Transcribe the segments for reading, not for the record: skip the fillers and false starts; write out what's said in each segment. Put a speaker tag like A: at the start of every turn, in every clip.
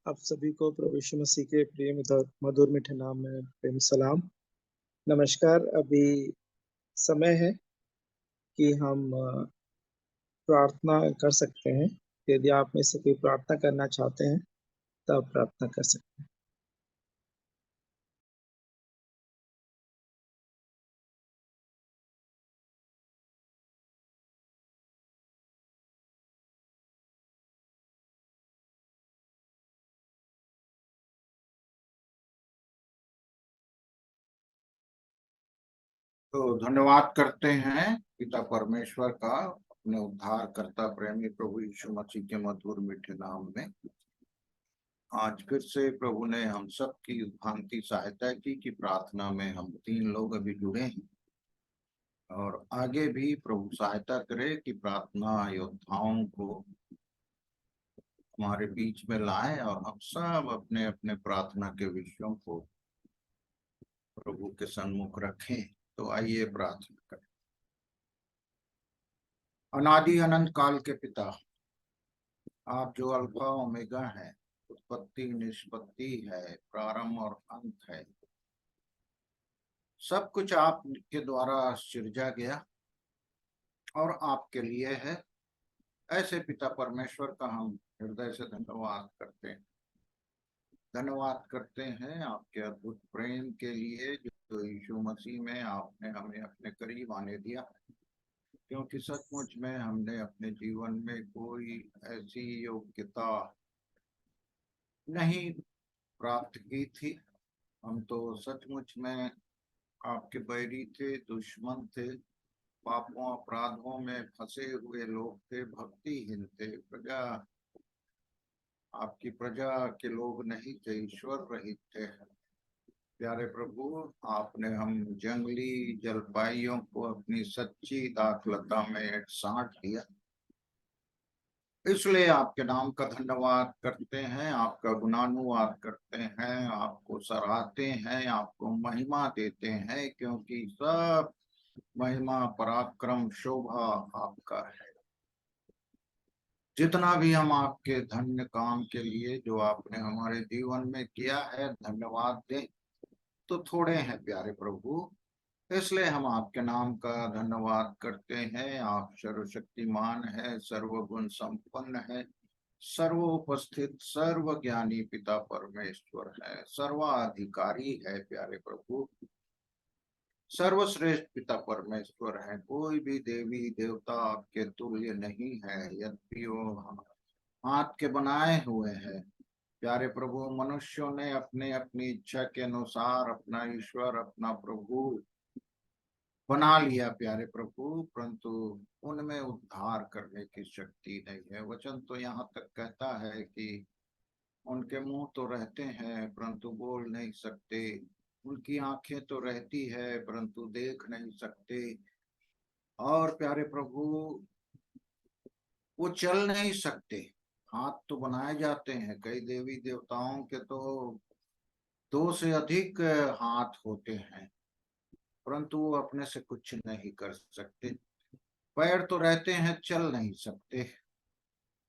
A: आप सभी को प्रभु यीशु मसीह के प्रिय मधुर मीठे नाम में प्रेम सलाम। नमस्कार। अभी समय है कि हम प्रार्थना कर सकते हैं। यदि आप में से कोई प्रार्थना करना चाहते हैं तो आप प्रार्थना कर सकते हैं।
B: तो धन्यवाद करते हैं पिता परमेश्वर का अपने उद्धारकर्ता प्रेमी प्रभु यीशु मसीह के मधुर मीठे नाम में। आज फिर से प्रभु ने हम सब की भांति सहायता की कि प्रार्थना में हम 3 लोग अभी जुड़े हैं और आगे भी प्रभु सहायता करे कि प्रार्थना योद्धाओं को हमारे बीच में लाए और हम सब अपने अपने प्रार्थना के विषयों को प्रभु के सन्मुख रखें। तो आइए प्रार्थना करें। अनादि अनंत काल के पिता, आप जो अल्फा ओमेगा है, उत्पत्ति निष्पत्ति है, प्रारंभ और अंत है, सब कुछ आपके द्वारा सृजा गया और आपके लिए है। ऐसे पिता परमेश्वर का हम हृदय से धन्यवाद करते हैं। धन्यवाद करते हैं आपके अद्भुत प्रेम के लिए जो यीशु मसीह में आपने हमें अपने करीब आने दिया, क्योंकि सचमुच में हमने अपने जीवन में कोई ऐसी योग्यता नहीं प्राप्त की थी। हम तो सचमुच में आपके बैरी थे, दुश्मन थे, पापों अपराधों में फंसे हुए लोग थे, भक्तिहीन थे, प्रजा आपकी प्रजा के लोग नहीं थे, ईश्वर रहित थे। प्यारे प्रभु, आपने हम जंगली जलपाइयों को अपनी सच्ची दाखलता में साँट लिया। इसलिए आपके नाम का धन्यवाद करते हैं, आपका गुणानुवाद करते हैं, आपको सराहते हैं, आपको महिमा देते हैं, क्योंकि सब महिमा पराक्रम शोभा आपका है। जितना भी हम आपके धन्य काम के लिए जो आपने हमारे जीवन में किया है धन्यवाद दें तो थोड़े हैं प्यारे प्रभु। इसलिए हम आपके नाम का धन्यवाद करते हैं। आप सर्वशक्तिमान है, सर्वगुण संपन्न है, सर्वोपस्थित सर्वज्ञानी पिता परमेश्वर है, सर्वाधिकारी है प्यारे प्रभु, सर्वश्रेष्ठ पिता परमेश्वर है। कोई भी देवी देवता आपके तुल्य नहीं है, यद्यपि वो हाथ के बनाए हुए हैं। प्यारे प्रभु, मनुष्यों ने अपने अपनी इच्छा के अनुसार अपना ईश्वर अपना प्रभु बना लिया प्यारे प्रभु, परंतु उनमें उद्धार करने की शक्ति नहीं है। वचन तो यहाँ तक कहता है कि उनके मुंह तो रहते हैं परंतु बोल नहीं सकते, उनकी आंखें तो रहती है परंतु देख नहीं सकते, और प्यारे प्रभु वो चल नहीं सकते। हाथ तो बनाए जाते हैं, कई देवी देवताओं के तो 2 से अधिक हाथ होते हैं, परंतु वो अपने से कुछ नहीं कर सकते। पैर तो रहते हैं, चल नहीं सकते।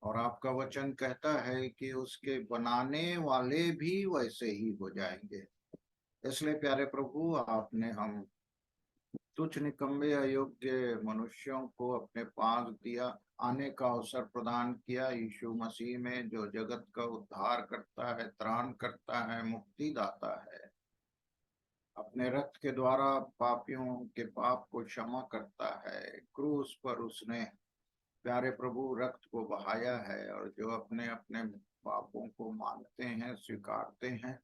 B: और आपका वचन कहता है कि उसके बनाने वाले भी वैसे ही हो जाएंगे। इसलिए प्यारे प्रभु, आपने हम तुच्छ निकम्मे अयोग्य मनुष्यों को अपने पास दिया, आने का अवसर प्रदान किया यीशु मसीह में, जो जगत का उद्धार करता है, त्राण करता है, मुक्ति दाता है। अपने रक्त के द्वारा पापियों के पाप को क्षमा करता है। क्रूस पर उसने प्यारे प्रभु रक्त को बहाया है, और जो अपने अपने पापों को मानते हैं, स्वीकारते हैं,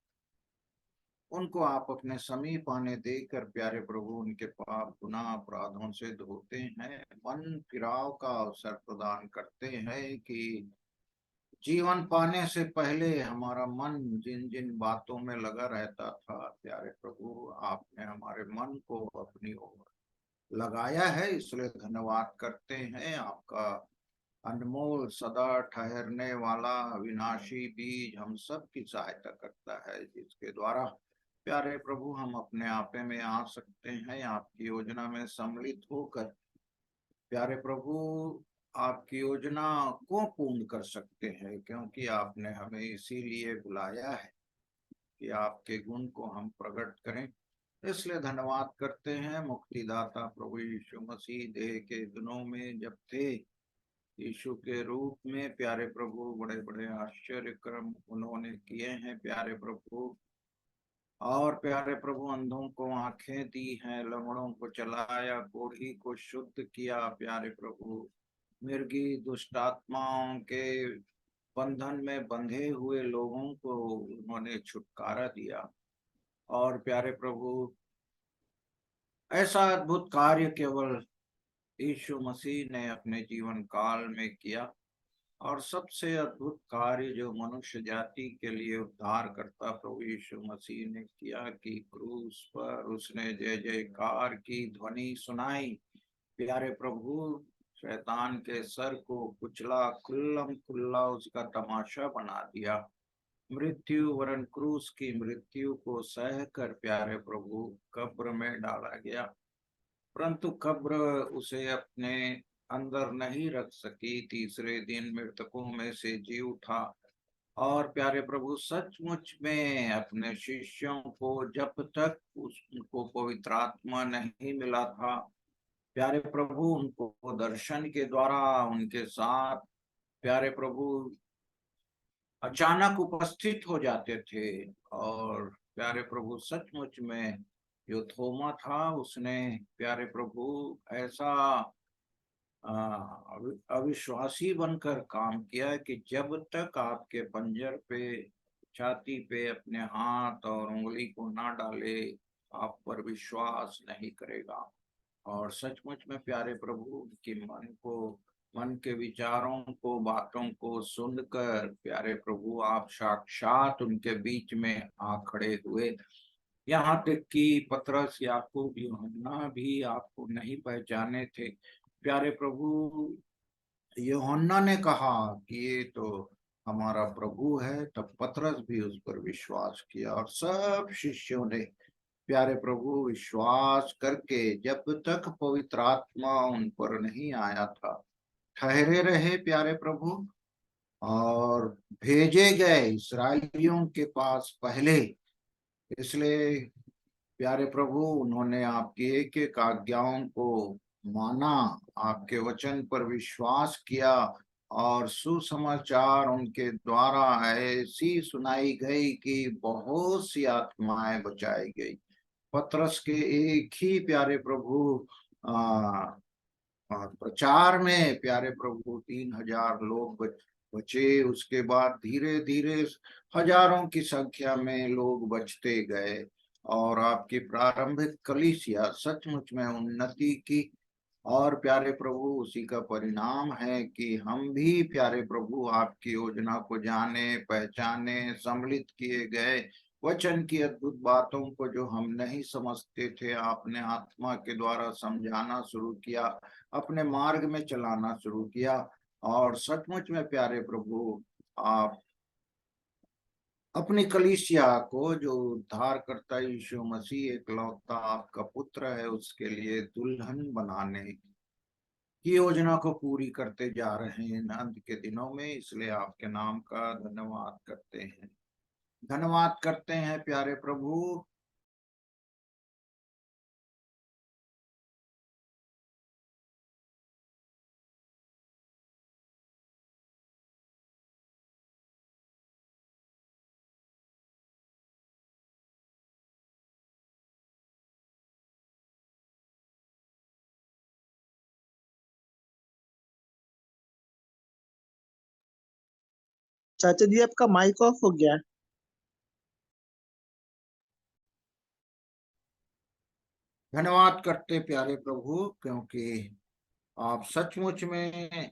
B: उनको आप अपने समीप आने देकर प्यारे प्रभु उनके पाप गुनाह अपराधों से धोते हैं, मन फिराव का अवसर प्रदान करते हैं कि जीवन पाने से पहले हमारा मन जिन जिन बातों में लगा रहता था, प्यारे प्रभु आपने हमारे मन को अपनी ओर लगाया है। इसलिए धन्यवाद करते हैं। आपका अनमोल सदा ठहरने वाला अविनाशी बीज हम सब की सहायता करता है, जिसके द्वारा प्यारे प्रभु हम अपने आपे में आ सकते हैं, आपकी योजना में सम्मिलित होकर प्यारे प्रभु आपकी योजना को पूर्ण कर सकते हैं, क्योंकि आपने हमें इसीलिए बुलाया है कि आपके गुण को हम प्रकट करें। इसलिए धन्यवाद करते हैं मुक्तिदाता प्रभु यीशु मसीह देह के दिनों में जब थे, यीशु के रूप में प्यारे प्रभु बड़े बड़े आश्चर्य कर्म उन्होंने किए हैं प्यारे प्रभु। और प्यारे प्रभु अंधों को आंखें दी हैं, लंगड़ों को चलाया, कोढ़ी को शुद्ध किया प्यारे प्रभु। मिर्गी दुष्ट आत्माओं के बंधन में बंधे हुए लोगों को उन्होंने छुटकारा दिया। और प्यारे प्रभु ऐसा अद्भुत कार्य केवल यीशु मसीह ने अपने जीवन काल में किया। और सबसे अद्भुत कार्य जो मनुष्य जाति के लिए उद्धार करता प्रभु यीशु मसीह ने किया कि क्रूस पर उसने जय जयकार की ध्वनि सुनाई प्यारे प्रभु। शैतान के सर को कुचला, कुल्लम कुल्ला उसका तमाशा बना दिया। मृत्यु वरन क्रूस की मृत्यु को सह कर प्यारे प्रभु कब्र में डाला गया, परंतु कब्र उसे अपने अंदर नहीं रख सकी। तीसरे दिन मृतकों में से जी उठा। और प्यारे प्रभु सचमुच में अपने शिष्यों को जब तक उसको पवित्र आत्मा नहीं मिला था प्यारे प्रभु, उनको दर्शन के द्वारा उनके साथ प्यारे प्रभु अचानक उपस्थित हो जाते थे। और प्यारे प्रभु सचमुच में जो थोमा था उसने प्यारे प्रभु ऐसा अविश्वासी बनकर काम किया कि जब तक आपके पंजर पे, छाती पे अपने हाथ और उंगली को ना डाले आप पर विश्वास नहीं करेगा। और सचमुच में प्यारे प्रभु उनके मन के विचारों को, बातों को सुनकर प्यारे प्रभु आप साक्षात उनके बीच में आ खड़े हुए। यहाँ तक कि पतरस, याकूब, यूहन्ना भी आपको नहीं पहचाने थे प्यारे प्रभु। यूहन्ना ने कहा कि ये तो हमारा प्रभु है, तब पतरस भी उस पर विश्वास किया। और सब शिष्यों ने प्यारे प्रभु विश्वास करके जब तक पवित्र आत्मा उन पर नहीं आया था ठहरे रहे प्यारे प्रभु। और भेजे गए इसराइलियों के पास पहले, इसलिए प्यारे प्रभु उन्होंने आपकी एक एक आज्ञाओं को माना, आपके वचन पर विश्वास किया। और सुसमाचार उनके द्वारा ऐसी सुनाई गई कि बहुत सी आत्माएं बचाई गई। पतरस के एक ही प्यारे प्रभु आ, प्रचार में प्यारे प्रभु 3,000 लोग बचे। उसके बाद धीरे धीरे हजारों की संख्या में लोग बचते गए। और आपकी प्रारंभिक कलीसिया सचमुच में उन्नति की। और प्यारे प्रभु उसी का परिणाम है कि हम भी प्यारे प्रभु आपकी योजना को जाने, पहचाने, सम्मिलित किए गए। वचन की अद्भुत बातों को जो हम नहीं समझते थे आपने आत्मा के द्वारा समझाना शुरू किया, अपने मार्ग में चलाना शुरू किया। और सचमुच में प्यारे प्रभु आप अपनी कलीसिया को, जो उद्धार करता यीशु मसीह एकलौता आपका पुत्र है, उसके लिए दुल्हन बनाने की योजना को पूरी करते जा रहे हैं अंत के दिनों में। इसलिए आपके नाम का धन्यवाद करते हैं, धन्यवाद करते हैं प्यारे प्रभु।
A: चाचा जी आपका माइक ऑफ हो गया है।
B: धन्यवाद करते प्यारे प्रभु, क्योंकि आप सचमुच में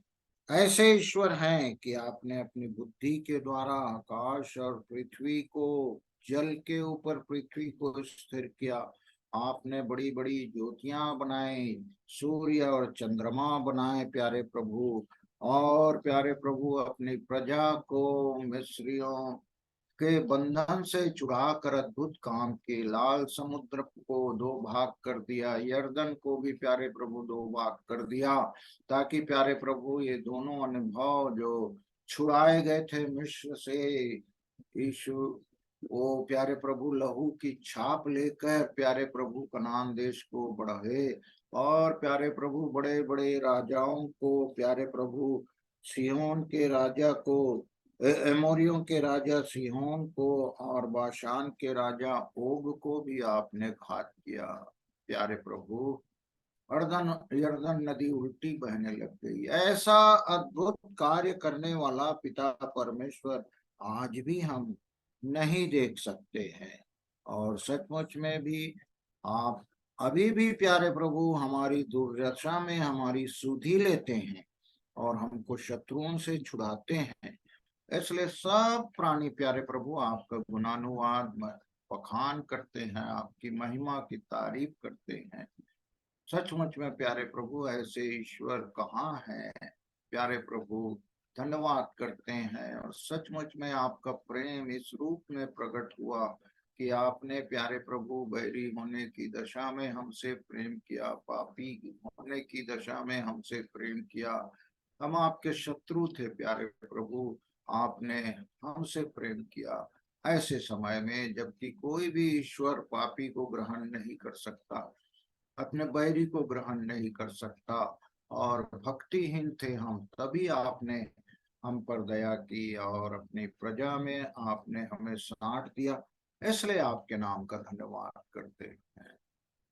B: ऐसे ईश्वर हैं कि आपने अपनी बुद्धि के द्वारा आकाश और पृथ्वी को, जल के ऊपर पृथ्वी को स्थिर किया। आपने बड़ी बड़ी ज्योतियां बनाई, सूर्य और चंद्रमा बनाए प्यारे प्रभु। और प्यारे प्रभु अपनी प्रजा को मिस्रियों के बंधन से छुड़ा कर अद्भुत काम के लाल समुद्र को दो भाग कर दिया, यर्दन को भी प्यारे प्रभु दो भाग कर दिया, ताकि प्यारे प्रभु ये दोनों अनुभव जो छुड़ाए गए थे मिस्र से, यीशु वो प्यारे प्रभु लहू की छाप लेकर प्यारे प्रभु कनान देश को बढ़े, और प्यारे प्रभु बड़े बड़े राजाओं को, प्यारे प्रभु सिहोन के राजा को, एमोरियों के राजा सिहोन को और बाशान के राजा ओग को भी आपने घात किया। प्यारे प्रभु यर्दन यर्दन नदी उल्टी बहने लग गई। ऐसा अद्भुत कार्य करने वाला पिता परमेश्वर आज भी हम नहीं देख सकते हैं। और सचमुच में भी आप अभी भी प्यारे प्रभु हमारी दुर्दशा में हमारी सुधि लेते हैं और हमको शत्रुओं से छुड़ाते हैं। इसलिए सब प्राणी प्यारे प्रभु आपका गुणानुवाद बखान करते हैं, आपकी महिमा की तारीफ करते हैं। सचमुच में प्यारे प्रभु ऐसे ईश्वर कहाँ है। प्यारे प्रभु धन्यवाद करते हैं, और सचमुच में आपका प्रेम इस रूप में प्रकट हुआ कि आपने प्यारे प्रभु बैरी होने की दशा में हमसे प्रेम किया, पापी होने की दशा में हमसे प्रेम किया। हम आपके शत्रु थे प्यारे प्रभु, आपने हमसे प्रेम किया। ऐसे समय में जबकि कोई भी ईश्वर पापी को ग्रहण नहीं कर सकता, अपने बैरी को ग्रहण नहीं कर सकता, और भक्तिहीन थे हम, तभी आपने हम पर दया की और अपनी प्रजा में आपने हमें साट दिया। इसलिए आपके नाम का धन्यवाद करते हैं।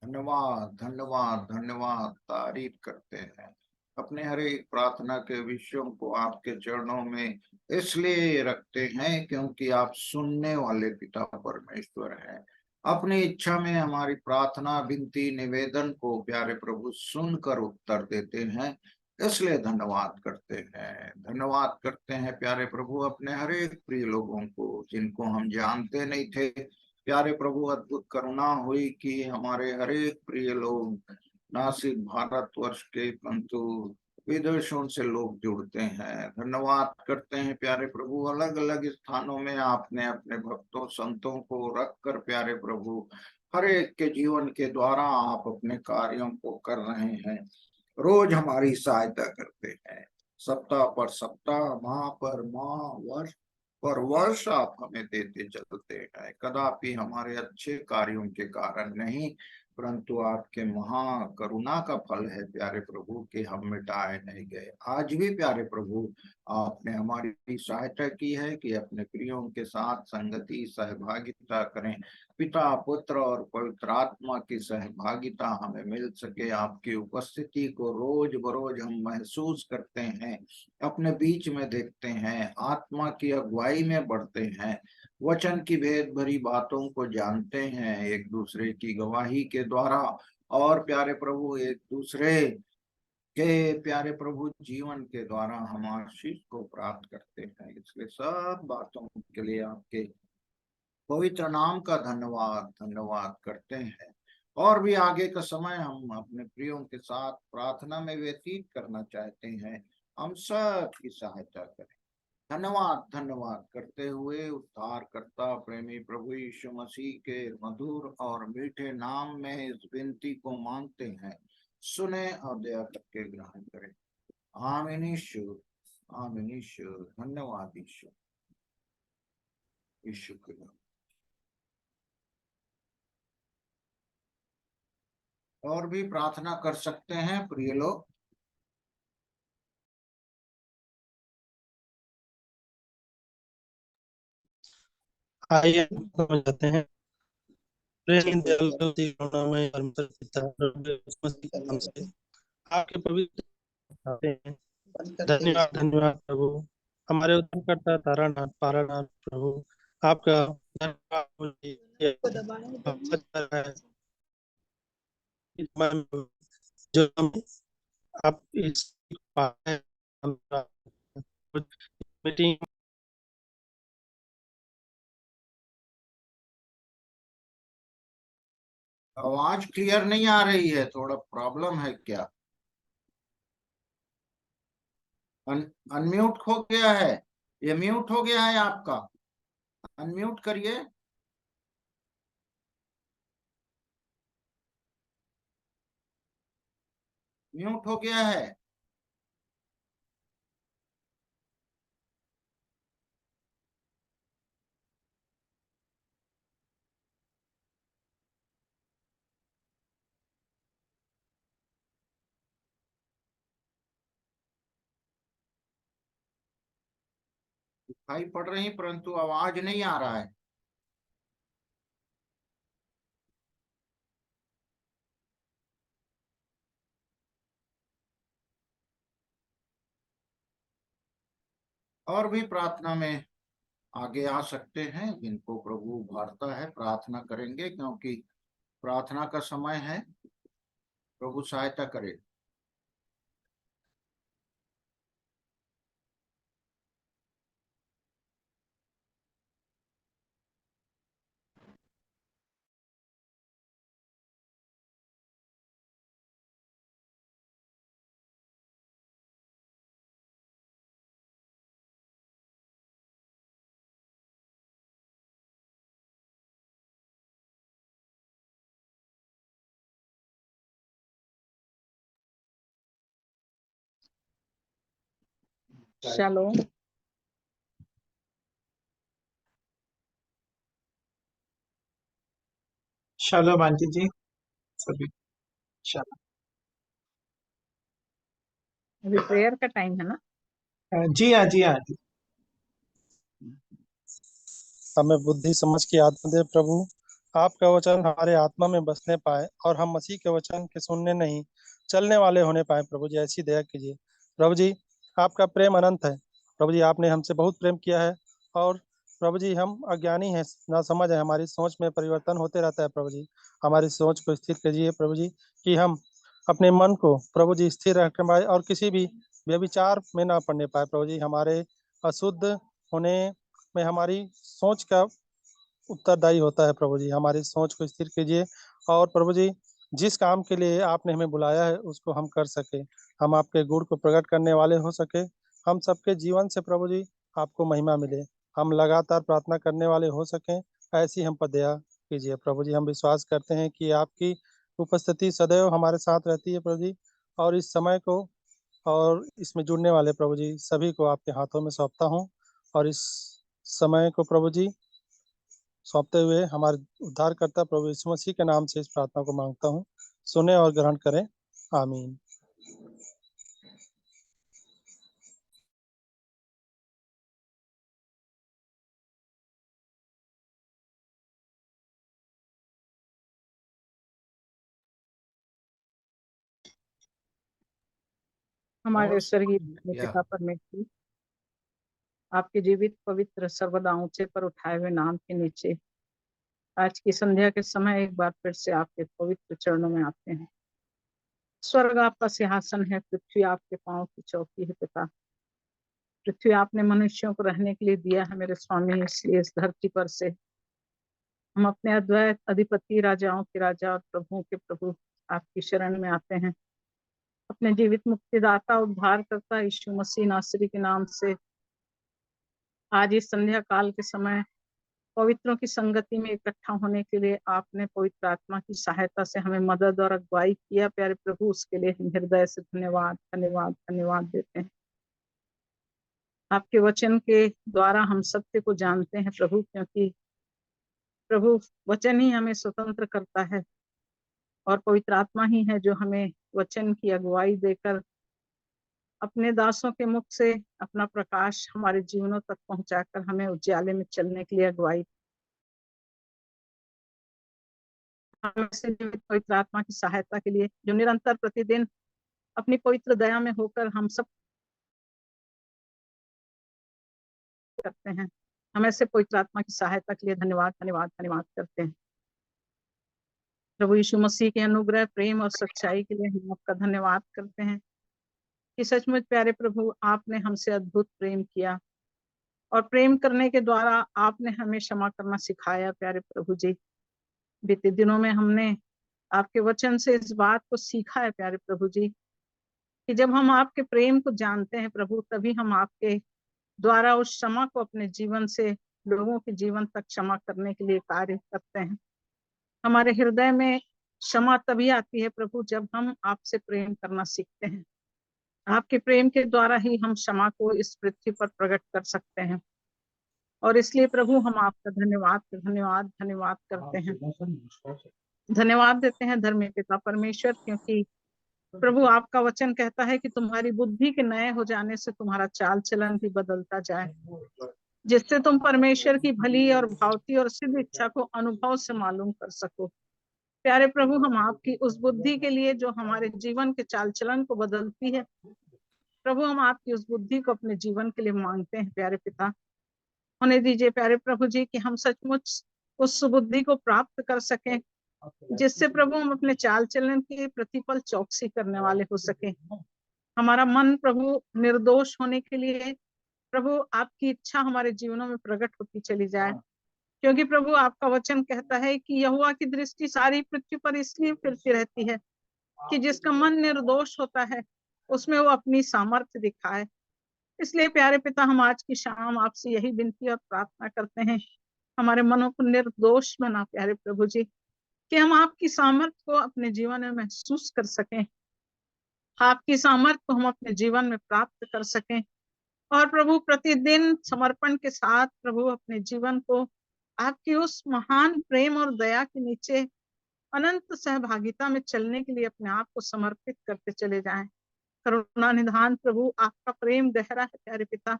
B: धन्यवाद धन्यवाद धन्यवाद, तारीफ करते हैं। अपने हर एक प्रार्थना के विषयों को आपके चरणों में इसलिए रखते हैं क्योंकि आप सुनने वाले पिता परमेश्वर हैं। अपनी इच्छा में हमारी प्रार्थना विनती निवेदन को प्यारे प्रभु सुनकर उत्तर देते हैं, इसलिए धन्यवाद करते हैं। धन्यवाद करते हैं प्यारे प्रभु अपने हर एक प्रिय लोगों को जिनको हम जानते नहीं थे। प्यारे प्रभु अद्भुत करुणा हुई कि हमारे हर एक प्रिय लोग ना सिर्फ भारतवर्ष के परंतु विदेशों से लोग जुड़ते हैं। धन्यवाद करते हैं प्यारे प्रभु, अलग अलग स्थानों में आपने अपने भक्तों संतों को रखकर प्यारे प्रभु हर एक के जीवन के द्वारा आप अपने कार्यों को कर रहे हैं। रोज हमारी सहायता करते हैं, सप्ताह पर सप्ताह, माह पर माह, वर्ष पर वर्ष आप हमें देते चलते हैं। कदापि हमारे अच्छे कार्यों के कारण नहीं, परंतु आपके महा करुणा का फल है प्यारे प्रभु कि हम मिटाए नहीं गए। आज भी प्यारे प्रभु आपने हमारी सहायता की है कि अपने प्रियों के साथ संगति सहभागिता करें। पिता पुत्र और पवित्र आत्मा की सहभागिता हमें मिल सके। आपकी उपस्थिति को रोज बरोज हम महसूस करते हैं, अपने बीच में देखते हैं, आत्मा की अगुवाई में बढ़ते हैं, वचन की भेद भरी बातों को जानते हैं एक दूसरे की गवाही के द्वारा, और प्यारे प्रभु एक दूसरे के प्यारे प्रभु जीवन के द्वारा हम आशीष को प्राप्त करते हैं। इसलिए सब बातों के लिए आपके पवित्र नाम का धन्यवाद धन्यवाद करते हैं। और भी आगे का समय हम अपने प्रियों के साथ प्रार्थना में व्यतीत करना चाहते हैं, हम सब की सहायता करें। धन्यवाद धन्यवाद करते हुए उद्धारकर्ता प्रेमी प्रभु यीशु मसीह के मधुर और मीठे नाम में इस विनती को मांगते हैं, सुने और दया करके ग्रहण करें। आमीन ईश्वर, आमीन ईश्वर। धन्यवाद ईश्वर, ईश्वर के नाम। और भी प्रार्थना कर सकते हैं प्रिय लोग।
C: आइए समझ जाते हैं। प्रेम दयालु करुणामय परमेश्वर पिता प्रभु यीशु मसीह के नाम से आपके पवित्र आते हैं। धन्यवाद धन्यवाद प्रभु, हमारे उद्धारकर्ता तारानाथ पारानाथ प्रभु, आपका धन्यवाद बोलिए। है इस समय में जो हम आप इस पाए हमरा मीटिंग
B: आवाज क्लियर नहीं आ रही है, थोड़ा प्रॉब्लम है क्या? अनम्यूट हो गया है, ये म्यूट हो गया है आपका। अनम्यूट करिए। म्यूट हो गया है। दिखाई पड़ रही परंतु आवाज नहीं आ रहा है। और भी प्रार्थना में आगे आ सकते हैं, जिनको प्रभु उभारता है प्रार्थना करेंगे, क्योंकि प्रार्थना का समय है। प्रभु सहायता करे।
D: शालोम।
A: शालोम आंटी जी सभी। शालोम।
D: अभी प्रेयर का टाइम है ना?
A: जी हाँ, जी हाँ आंटी।
C: हमें बुद्धि समझ की आत्मा दे प्रभु, आपका वचन हमारे आत्मा में बसने पाए और हम मसीह के वचन के सुनने नहीं चलने वाले होने पाए। प्रभु जी ऐसी दया कीजिए। प्रभु जी आपका प्रेम अनंत है। प्रभु जी आपने हमसे बहुत प्रेम किया है और प्रभु जी हम अज्ञानी हैं, ना समझ है, हमारी सोच में परिवर्तन होते रहता है। प्रभु जी हमारी सोच को स्थिर कीजिए प्रभु जी, कि हम अपने मन को प्रभु जी स्थिर रखने पाए और किसी भी व्यभिचार में ना पड़ने पाए। प्रभु जी हमारे अशुद्ध होने में हमारी सोच का उत्तरदायी होता है। प्रभु जी हमारी सोच को स्थिर कीजिए और प्रभु जी जिस काम के लिए आपने हमें बुलाया है उसको हम कर सके, हम आपके गुण को प्रकट करने वाले हो सके, हम सबके जीवन से प्रभु जी आपको महिमा मिले, हम लगातार प्रार्थना करने वाले हो सकें, ऐसी हम पर दया कीजिए। प्रभु जी हम विश्वास करते हैं कि आपकी उपस्थिति सदैव हमारे साथ रहती है प्रभु जी, और इस समय को और इसमें जुड़ने वाले प्रभु जी सभी को आपके हाथों में सौंपता हूँ, और इस समय को प्रभु जी सौंपते हुए हमारे उद्धारकर्ता प्रभु यीशु मसीह के नाम से इस प्रार्थना को मांगता हूँ, सुने और ग्रहण करें। आमीन।
D: हमारे
B: और
D: स्वर्गीय
B: या
D: पिता परमेश्वर, आपके जीवित पवित्र सर्वदा ऊंचे पर उठाए हुए नाम के नीचे आज की संध्या के समय एक बार फिर से आपके पवित्र चरणों में आते हैं। स्वर्ग आपका सिंहासन है, पृथ्वी आपके पांव की चौकी है। पिता, पृथ्वी आपने मनुष्यों को रहने के लिए दिया है मेरे स्वामी, इसलिए इस धरती पर से हम अपने अद्वैत अधिपति, राजाओं के राजा और प्रभुओं के प्रभु आपकी शरण में आते हैं। अपने जीवित मुक्तिदाता उद्धार करता यीशु मसीह नासरी के नाम से आज इस संध्या काल के समय पवित्रों की संगति में इकट्ठा होने के लिए आपने पवित्र आत्मा की सहायता से हमें मदद और अगुवाई किया। प्यारे प्रभु, उसके लिए हम हृदय से धन्यवाद धन्यवाद धन्यवाद देते हैं। आपके वचन के द्वारा हम सत्य को जानते हैं प्रभु, क्योंकि प्रभु वचन ही हमें स्वतंत्र करता है और पवित्र आत्मा ही है जो हमें वचन की अगुवाई देकर अपने दासों के मुख से अपना प्रकाश हमारे जीवनों तक पहुंचाकर हमें उज्याले में चलने के लिए अगुवाई। हमें से जीवित पवित्र आत्मा की सहायता के लिए जो निरंतर प्रतिदिन अपनी पवित्र दया में होकर हम सब करते हैं, हम ऐसे पवित्र आत्मा की सहायता के लिए धन्यवाद धन्यवाद धन्यवाद करते हैं। प्रभु यीशु मसीह के अनुग्रह, प्रेम और सच्चाई के लिए हम आपका धन्यवाद करते हैं कि सचमुच प्यारे प्रभु आपने हमसे अद्भुत प्रेम किया और प्रेम करने के द्वारा आपने हमें क्षमा करना सिखाया। प्यारे प्रभु जी, बीते दिनों में हमने आपके वचन से इस बात को सीखा है प्यारे प्रभु जी, कि जब हम आपके प्रेम को जानते हैं प्रभु, तभी हम आपके द्वारा उस क्षमा को अपने जीवन से लोगों के जीवन तक क्षमा करने के लिए कार्य करते हैं। हमारे हृदय में क्षमा तभी आती है प्रभु जब हम आपसे प्रेम करना सीखते हैं। आपके प्रेम के द्वारा ही हम क्षमा को इस पृथ्वी पर प्रकट कर सकते हैं। और इसलिए प्रभु हम आपका धन्यवाद धन्यवाद धन्यवाद करते हैं, धन्यवाद देते हैं धर्मी पिता परमेश्वर, क्योंकि प्रभु आपका वचन कहता है कि तुम्हारी बुद्धि के नए हो जाने से तुम्हारा चाल चलन भी बदलता जाए, जिससे तुम परमेश्वर की भली और भावती और सिद्ध इच्छा को अनुभव से मालूम कर सको। प्यारे प्रभु, हम आपकी उस बुद्धि के लिए जो हमारे जीवन के चाल चलन को बदलती है, प्रभु हम आपकी उस बुद्धि को अपने जीवन के लिए मांगते हैं। प्यारे पिता, होने दीजिए प्यारे प्रभु जी कि हम सचमुच उस सुबुद्धि को प्राप्त कर सकें, जिससे प्रभु हम अपने चाल चलन के प्रतिपल चौकसी करने वाले हो सके। हमारा मन प्रभु निर्दोष होने के लिए प्रभु आपकी इच्छा हमारे जीवनों में प्रकट होती चली जाए, क्योंकि प्रभु आपका वचन कहता है कि यहोवा की दृष्टि सारी पृथ्वी पर इसलिए फिरती रहती है कि जिसका मन निर्दोष होता है उसमें वो अपनी सामर्थ्य दिखाए। इसलिए प्यारे पिता, हम आज की शाम आपसे यही विनती और प्रार्थना करते हैं, हमारे मनों को निर्दोष बना प्यारे प्रभु जी, कि हम आपकी सामर्थ्य को अपने जीवन में महसूस कर सकें, आपकी सामर्थ्य को हम अपने जीवन में प्राप्त कर सकें। और प्रभु प्रतिदिन समर्पण के साथ प्रभु अपने जीवन को आपकी उस महान प्रेम और दया के नीचे अनंत सहभागिता में चलने के लिए अपने आप को समर्पित करते चले जाएं। करुणा निधान प्रभु, आपका प्रेम गहरा है प्यारे पिता,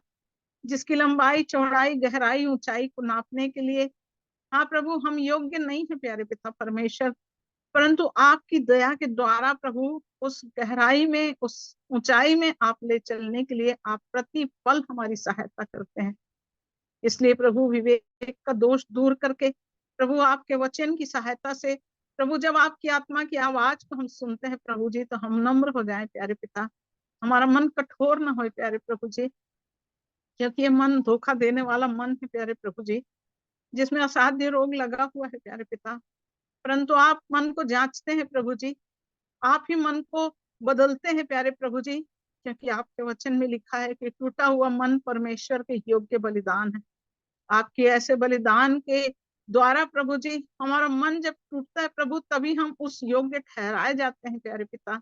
D: जिसकी लंबाई चौड़ाई गहराई ऊंचाई को नापने के लिए हाँ प्रभु हम योग्य नहीं है प्यारे पिता परमेश्वर, परंतु आपकी दया के द्वारा प्रभु उस गहराई में उस ऊंचाई में आप ले चलने के लिए आप प्रति पल हमारी सहायता करते हैं। इसलिए प्रभु विवेक का दोष दूर करके प्रभु आपके वचन की सहायता से प्रभु जब आपकी आत्मा की आवाज को हम सुनते हैं प्रभु जी, तो हम नम्र हो जाएं प्यारे पिता, हमारा मन कठोर न हो प्यारे प्रभु जी, क्योंकि ये मन धोखा देने वाला मन है प्यारे प्रभु जी, जिसमें असाध्य रोग लगा हुआ है प्यारे पिता। परंतु आप मन को जांचते हैं प्रभु जी, आप ही मन को बदलते हैं प्यारे प्रभु जी, क्योंकि आपके वचन में लिखा है कि टूटा हुआ मन परमेश्वर के योग्य बलिदान है। आपके ऐसे बलिदान के द्वारा प्रभु जी हमारा मन जब टूटता है प्रभु, तभी हम उस योग्य ठहराए जाते हैं प्यारे पिता।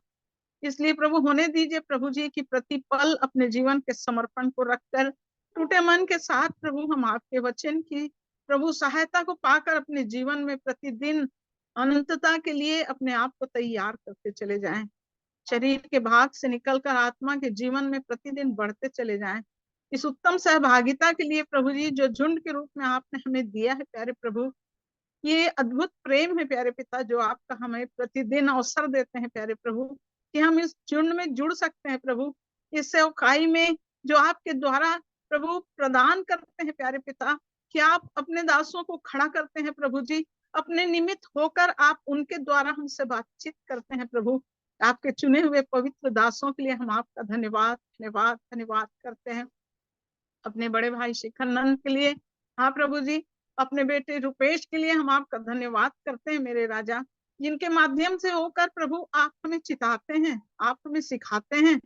D: इसलिए प्रभु होने दीजिए प्रभु जी कि प्रतिपल अपने जीवन के समर्पण को रखकर टूटे मन के साथ प्रभु हम आपके वचन की प्रभु सहायता को पाकर अपने जीवन में प्रतिदिन अनंतता के लिए अपने आप को तैयार करते चले जाएं, शरीर के भाग से निकलकर आत्मा के जीवन में प्रतिदिन बढ़ते चले जाएं। इस उत्तम सहभागिता के लिए प्रभु जी जो झुंड के रूप में आपने हमें दिया है प्यारे प्रभु, ये अद्भुत प्रेम है प्यारे पिता, जो आपका हमें प्रतिदिन अवसर देते हैं प्यारे प्रभु कि हम इस झुंड में जुड़ सकते हैं प्रभु, इस सेवकाई में जो आपके द्वारा प्रभु प्रदान करते हैं प्यारे पिता, कि आप अपने दासों को खड़ा करते हैं प्रभु जी, अपने निमित्त होकर आप उनके द्वारा हमसे बातचीत करते हैं प्रभु। आपके चुने हुए पवित्र दासों के लिए हम आपका धन्यवाद धन्यवाद धन्यवाद करते हैं। अपने बड़े भाई शिखर नंद के लिए हाँ प्रभु जी, अपने बेटे रुपेश के लिए हम आपका धन्यवाद करते हैं मेरे राजा, जिनके माध्यम से होकर प्रभु आप हमें चिताते हैं, आप हमें सिखाते हैं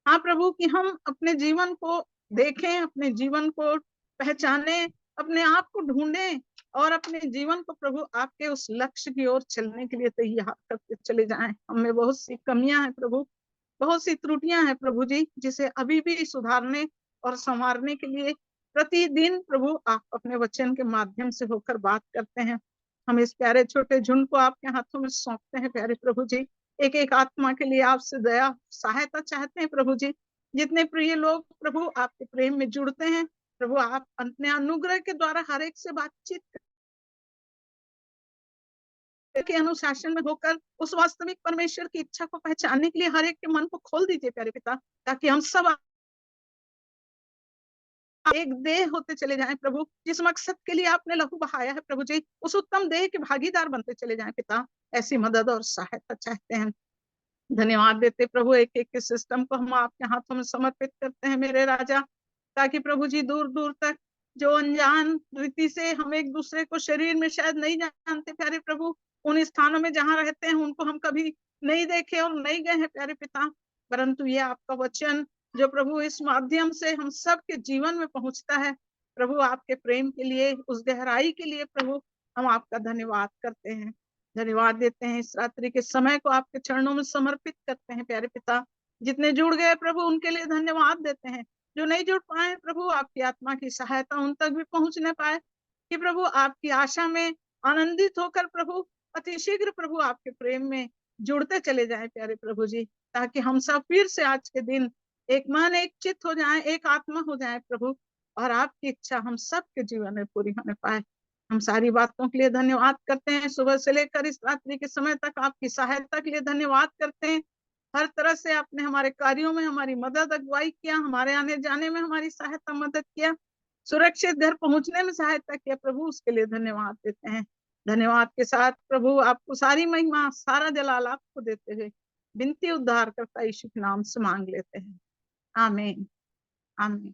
D: हाँ प्रभु कि हम अपने जीवन को देखें, अपने जीवन को पहचाने, अपने आप को ढूंढें और अपने जीवन को प्रभु आपके उस लक्ष्य की ओर चलने के लिए तैयार करते चले जाएं। हमें बहुत सी कमियां हैं प्रभु, बहुत सी त्रुटियां हैं प्रभु जी, जिसे अभी भी सुधारने और संवारने के लिए प्रतिदिन प्रभु आप अपने वचन के माध्यम से होकर बात करते हैं। हम इस प्यारे छोटे झुंड को आपके हाथों में सौंपते हैं प्यारे प्रभु जी, एक एक आत्मा के लिए आपसे दया सहायता चाहते हैं प्रभु जी। जितने प्रिय लोग प्रभु आपके प्रेम में जुड़ते हैं प्रभु, आप अपने अनुग्रह के द्वारा हर एक से बातचीत के अनुशासन में होकर उस वास्तविक परमेश्वर की इच्छा को पहचानने के लिए हर एक के मन को खोल दीजिए प्यारे पिता, ताकि हम सब एक देह होते चले जाएं प्रभु, जिस मकसद के लिए आपने लहू बहाया है प्रभु जी, उस उत्तम देह के भागीदार बनते चले जाएं पिता। ऐसी मदद और सहायता चाहते हैं। धन्यवाद देते प्रभु, एक एक के सिस्टम को हम आपके हाथों में समर्पित करते हैं मेरे राजा, ताकि प्रभु जी दूर दूर तक जो अनजान रीति से हम एक दूसरे को शरीर में शायद नहीं जानते प्यारे प्रभु, उन स्थानों में जहाँ रहते हैं उनको हम कभी नहीं देखे और नहीं गए हैं प्यारे पिता, परंतु ये आपका वचन जो प्रभु इस माध्यम से हम सब के जीवन में पहुंचता है, प्रभु आपके प्रेम के लिए, उस गहराई के लिए प्रभु हम आपका धन्यवाद करते हैं, धन्यवाद देते हैं। इस रात्रि के समय को आपके चरणों में समर्पित करते हैं प्यारे पिता। जितने जुड़ गए प्रभु उनके लिए धन्यवाद देते हैं, जो नहीं जुड़ पाए प्रभु आपकी आत्मा की सहायता उन तक भी पहुंच न पाए, कि प्रभु आपकी आशा में आनंदित होकर प्रभु अति शीघ्र प्रभु आपके प्रेम में जुड़ते चले जाएं प्यारे प्रभु जी, ताकि हम सब फिर से आज के दिन एक मन एक चित्त हो जाएं, एक आत्मा हो जाएं प्रभु, और आपकी इच्छा हम सबके जीवन में पूरी होने पाए। हम सारी बातों के लिए धन्यवाद करते हैं, सुबह से लेकर इस रात्रि के समय तक आपकी सहायता के लिए धन्यवाद करते हैं। हर तरह से आपने हमारे कार्यों में हमारी मदद अगुवाई किया, हमारे आने जाने में हमारी सहायता मदद किया, सुरक्षित घर पहुंचने में सहायता किया प्रभु, उसके लिए धन्यवाद देते हैं। धन्यवाद के साथ प्रभु आपको सारी महिमा सारा जलाल आपको देते हुए विनती उद्धार करता यीशु के नाम से मांग लेते हैं, आमीन आमीन।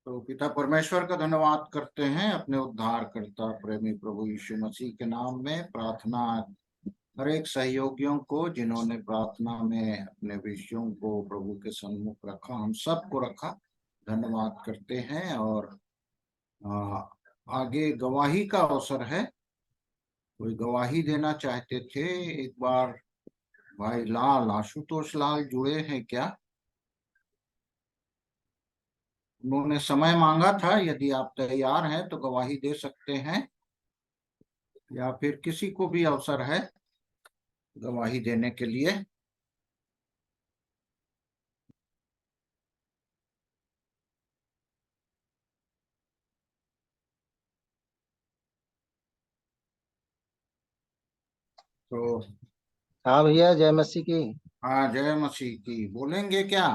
B: तो पिता परमेश्वर का धन्यवाद करते हैं अपने उद्धारकर्ता प्रेमी प्रभु यीशु मसीह के नाम में। प्रार्थना हर एक सहयोगियों को जिन्होंने प्रार्थना में अपने विषयों को प्रभु के सम्मुख रखा, हम सबको रखा, धन्यवाद करते हैं। और आगे गवाही का अवसर है। कोई गवाही देना चाहते थे? एक बार भाई लाल, आशुतोष लाल जुड़े हैं क्या? उन्होंने समय मांगा था, यदि आप तैयार हैं तो गवाही दे सकते हैं, या फिर किसी को भी अवसर है गवाही देने के लिए। तो
E: हाँ भैया, जय मसीह की।
B: हाँ, जय मसीह की। बोलेंगे क्या?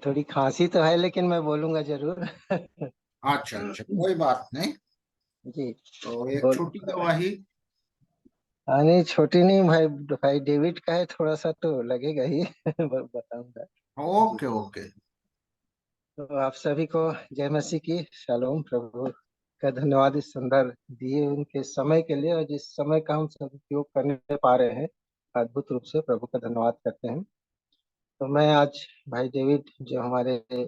E: थोड़ी खांसी तो है लेकिन मैं बोलूंगा जरूर।
B: अच्छा अच्छा, कोई बात नहीं।
E: जी
B: तो एक
E: बोल।
B: छोटी गवाही।
E: हाँ नहीं, छोटी नहीं भाई, भाई डेविड का है, थोड़ा सा तो लगेगा ही। बताऊंगा। जी
B: ओके ओके।
E: तो आप सभी को जय मसीह की, शालोम। प्रभु का धन्यवाद इस सुंदर दिए उनके समय के लिए, और जिस समय का हम सब उपयोग करने पा रहे हैं अद्भुत रूप से, प्रभु का धन्यवाद करते हैं। तो मैं आज भाई डेविड, जो हमारे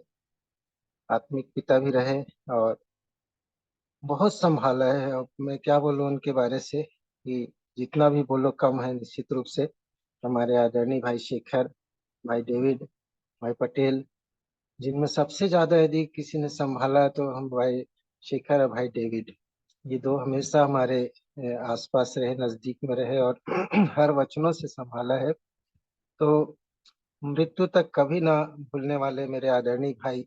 E: आत्मिक पिता भी रहे और बहुत संभाला है, अब मैं क्या बोलूं उनके बारे से, कि जितना भी बोलो कम है निश्चित रूप से। हमारे आदरणीय भाई शेखर, भाई डेविड, भाई पटेल, जिनमें सबसे ज्यादा यदि किसी ने संभाला तो हम भाई शेखर और भाई डेविड। ये दो हमेशा हमारे आसपास रहे, नजदीक में रहे, और हर वचनों से संभाला है। तो मृत्यु तक कभी ना भूलने वाले मेरे आदरणीय भाई।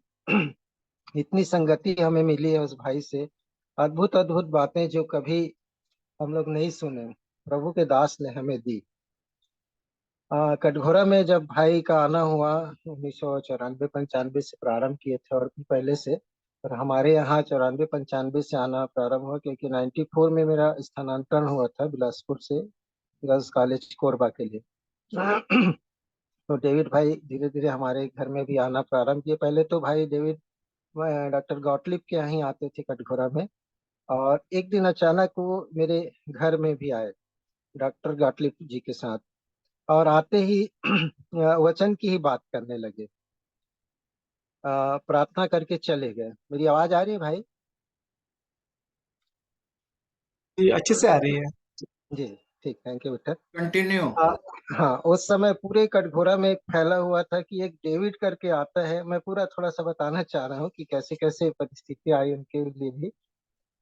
E: इतनी संगति हमें मिली है उस भाई से, अद्भुत अद्भुत बातें जो कभी हम लोग नहीं सुने, प्रभु के दास ने हमें दी। कटघोरा में जब भाई का आना हुआ, 1994-95 से प्रारंभ किए थे, और भी पहले से, पर हमारे यहाँ 94-95 से आना प्रारंभ हुआ, क्योंकि 94 में मेरा स्थानांतरण हुआ था बिलासपुर से गर्ल्स कॉलेज कोरबा के लिए। तो डेविड भाई धीरे धीरे हमारे घर में भी आना प्रारंभ किए। पहले तो भाई डेविड डॉक्टर गॉटलिब के यहाँ आते थे कटघोरा में, और एक दिन अचानक वो मेरे घर में भी आए डॉक्टर गॉटलिब जी के साथ, और आते ही वचन की ही बात करने लगे, प्रार्थना करके चले गए। मेरी आवाज आ रही है भाई?
A: ये अच्छे से आ रही है।
E: जी। ठीक, थैंक यू बेटा।
B: कंटिन्यू।
E: हाँ, हाँ, उस समय पूरे कटघोरा में फैला हुआ था कि एक डेविड करके आता है। मैं पूरा थोड़ा सा बताना चाह रहा हूँ कि कैसे कैसे परिस्थिति आई उनके लिए भी।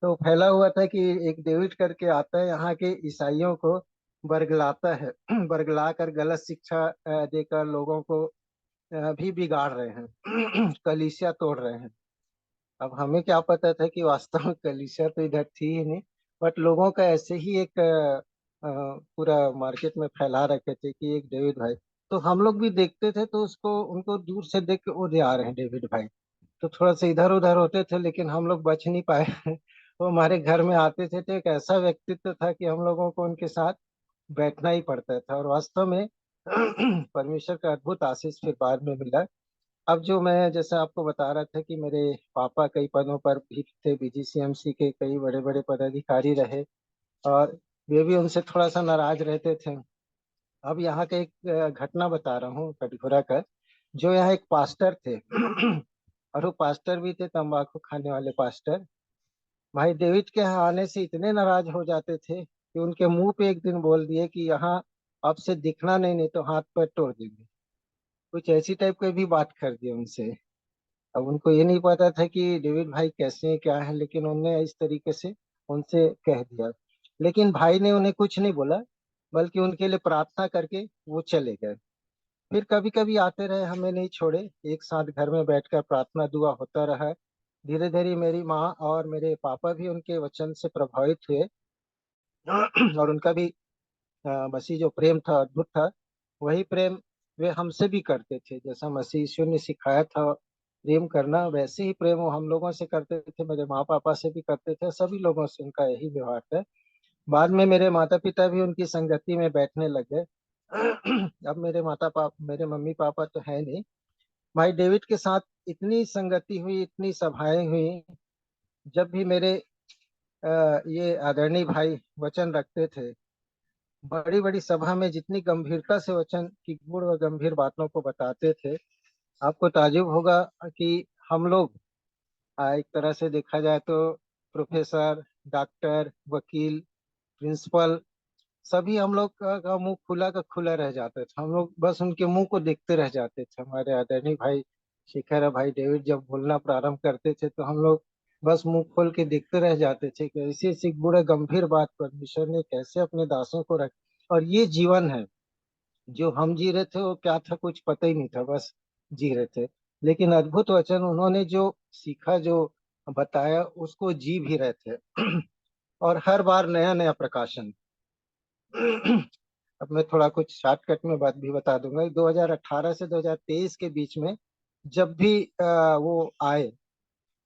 E: तो फैला हुआ था कि एक डेविड करके आता है, यहाँ के ईसाइयों को बरगलाता है। बरगला कर गलत शिक्षा देकर लोगों को भी बिगाड़ रहे हैं। कलीसिया तोड़ रहे हैं। अब हमें क्या पता था कि वास्तव में कलीसिया तो इधर थी ही नहीं, बट लोगों का ऐसे ही एक पूरा मार्केट में फैला रखे थे कि एक डेविड भाई। तो हम लोग भी देखते थे, तो उसको उनको दूर से देख के ओढ़े आ रहे हैं डेविड भाई। तो थोड़ा सा इधर उधर होते थे, लेकिन हम लोग बच नहीं पाए। वो हमारे घर में आते थे, तो एक ऐसा व्यक्तित्व था कि हम लोगों को उनके साथ बैठना ही पड़ता था। और वास्तव में परमेश्वर का अद्भुत आशीष फिर बाद में मिला। अब जो मैं जैसे आपको बता रहा था कि मेरे पापा कई पदों पर भी थे, बीजीसीएमसी के कई बड़े बड़े पदाधिकारी रहे, और वे भी उनसे थोड़ा सा नाराज रहते थे। अब यहाँ का एक घटना बता रहा हूँ कटघोरा का। जो यहाँ एक पास्टर थे, और वो पास्टर भी थे तंबाकू खाने वाले पास्टर। भाई डेविड के यहाँ आने से इतने नाराज हो जाते थे कि उनके मुंह पे एक दिन बोल दिए कि यहाँ आपसे दिखना नहीं, नहीं तो हाथ पैर तोड़ देंगे। कुछ ऐसी टाइप की भी बात कर दी उनसे। अब उनको ये नहीं पता था कि डेविड भाई कैसे हैं क्या है, लेकिन उन्होंने इस तरीके से उनसे कह दिया। लेकिन भाई ने उन्हें कुछ नहीं बोला, बल्कि उनके लिए प्रार्थना करके वो चले गए। फिर कभी कभी आते रहे, हमें नहीं छोड़े। एक साथ घर में बैठकर प्रार्थना दुआ होता रहा। धीरे धीरे मेरी माँ और मेरे पापा भी उनके वचन से प्रभावित हुए। और उनका भी मसीह जो प्रेम था अद्भुत था। वही प्रेम वे हमसे भी करते थे, जैसा मसीह यीशु ने सिखाया था प्रेम करना, वैसे ही प्रेम वो हम लोगों से करते थे, मेरे माँ पापा से भी करते थे, सभी लोगों से उनका यही व्यवहार था। बाद में मेरे माता पिता भी उनकी संगति में बैठने लगे। अब मेरे मम्मी पापा तो है नहीं। भाई डेविड के साथ इतनी संगति हुई, इतनी सभाएं हुई। जब भी मेरे ये आदरणीय भाई वचन रखते थे, बड़ी बड़ी सभा में जितनी गंभीरता से वचन की गूढ़ व गंभीर बातों को बताते थे, आपको ताज्जुब होगा कि हम लोग एक तरह से देखा जाए तो प्रोफेसर, डॉक्टर, वकील, प्रिंसिपल, सभी हम लोग का मुंह खुला का खुला रह जाता था। हम लोग बस उनके मुंह को देखते रह जाते थे। हमारे आदरणीय भाई शिखर भाई डेविड जब बोलना प्रारंभ करते थे, तो हम लोग बस मुंह खोल के देखते रह जाते थे कि ऐसी ऐसी बूढ़े गंभीर बात परमेश्वर ने कैसे अपने दासों को रख। और ये जीवन है जो हम जी रहे थे, वो क्या था कुछ पता ही नहीं था, बस जी रहे थे। लेकिन अद्भुत वचन उन्होंने जो सीखा, जो बताया, उसको जी भी रहे थे। और हर बार नया नया प्रकाशन। अब मैं थोड़ा कुछ शॉर्टकट में बात भी बता दूंगा। 2018 से 2023 के बीच में जब भी वो आए,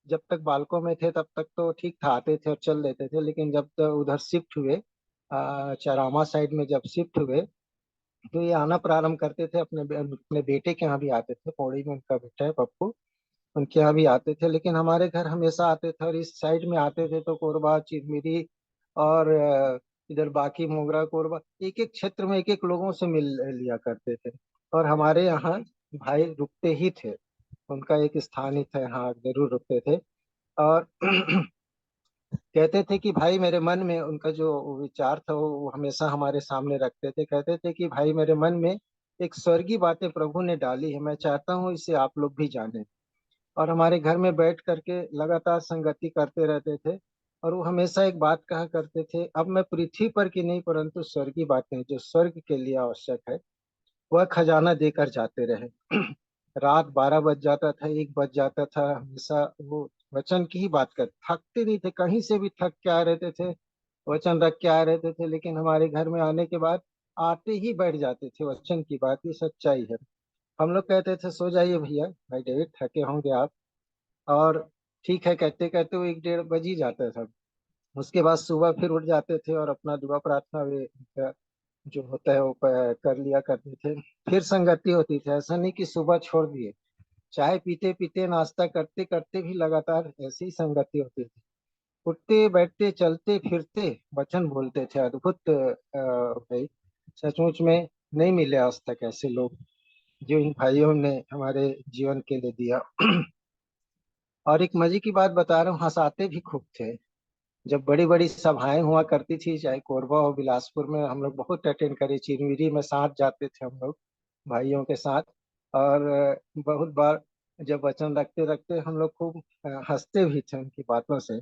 E: जब तक बालकों में थे तब तक तो ठीक था, आते थे और चल देते थे। लेकिन जब तक उधर शिफ्ट हुए, चरामा साइड में जब शिफ्ट हुए, तो ये आना प्रारंभ करते थे। अपने बेटे के यहाँ भी आते थे, पौड़ी में उनका बेटा है पप्पू, उनके यहाँ भी आते थे। लेकिन हमारे घर हमेशा आते थे, और इस साइड में आते थे तो कोरबा, चिरमिरी और इधर बाकी मोगरा, कोरबा, एक एक क्षेत्र में एक एक लोगों से मिल लिया करते थे। और हमारे यहाँ भाई रुकते ही थे, उनका एक स्थान ही था, यहाँ जरूर रुकते थे। और कहते थे कि भाई मेरे मन में, उनका जो विचार था वो हमेशा हमारे सामने रखते थे। कहते थे कि भाई मेरे मन में एक स्वर्गीय बातें प्रभु ने डाली है, मैं चाहता हूँ इसे आप लोग भी जाने। और हमारे घर में बैठ करके लगातार संगति करते रहते थे। और वो हमेशा एक बात कहा करते थे, अब मैं पृथ्वी पर की नहीं, परंतु स्वर्गीय बातें जो स्वर्ग के लिए आवश्यक है, वह खजाना देकर जाते रहे। रात 12 बज जाता था, 1 बज जाता था, हमेशा वो वचन की ही बात कर, थकते नहीं थे, कहीं से भी थक के आ रहते थे, वचन रख के आ रहते थे। लेकिन हमारे घर में आने के बाद आते ही बैठ जाते थे वचन की बात, ये सच्चाई है। हम लोग कहते थे सो जाइए भैया, भाई डेविड थके होंगे आप। और ठीक है कहते कहते वो 1 डेढ़ बज ही जाता था। उसके बाद सुबह फिर उठ जाते थे और अपना दुआ प्रार्थना वे जो होता है वो कर लिया करते थे। फिर संगति होती थी, ऐसा नहीं कि सुबह छोड़ दिए। चाय पीते पीते, नाश्ता करते करते भी लगातार ऐसी ही संगति होती थी। उठते बैठते चलते फिरते वचन बोलते थे। अद्भुत भाई, सचमुच में नहीं मिले आज तक ऐसे लोग जो इन भाइयों ने हमारे जीवन के लिए दिया। और एक मजे की बात बता रहा हूँ, हंसाते भी खूब थे। जब बड़ी बड़ी सभाएं हुआ करती थी, चाहे कोरबा और बिलासपुर में, हम लोग बहुत अटेंड करे। चिरमिरी में साथ जाते थे हम लोग भाइयों के साथ। और बहुत बार जब वचन रखते रखते हम लोग खूब हंसते भी थे उनकी बातों से।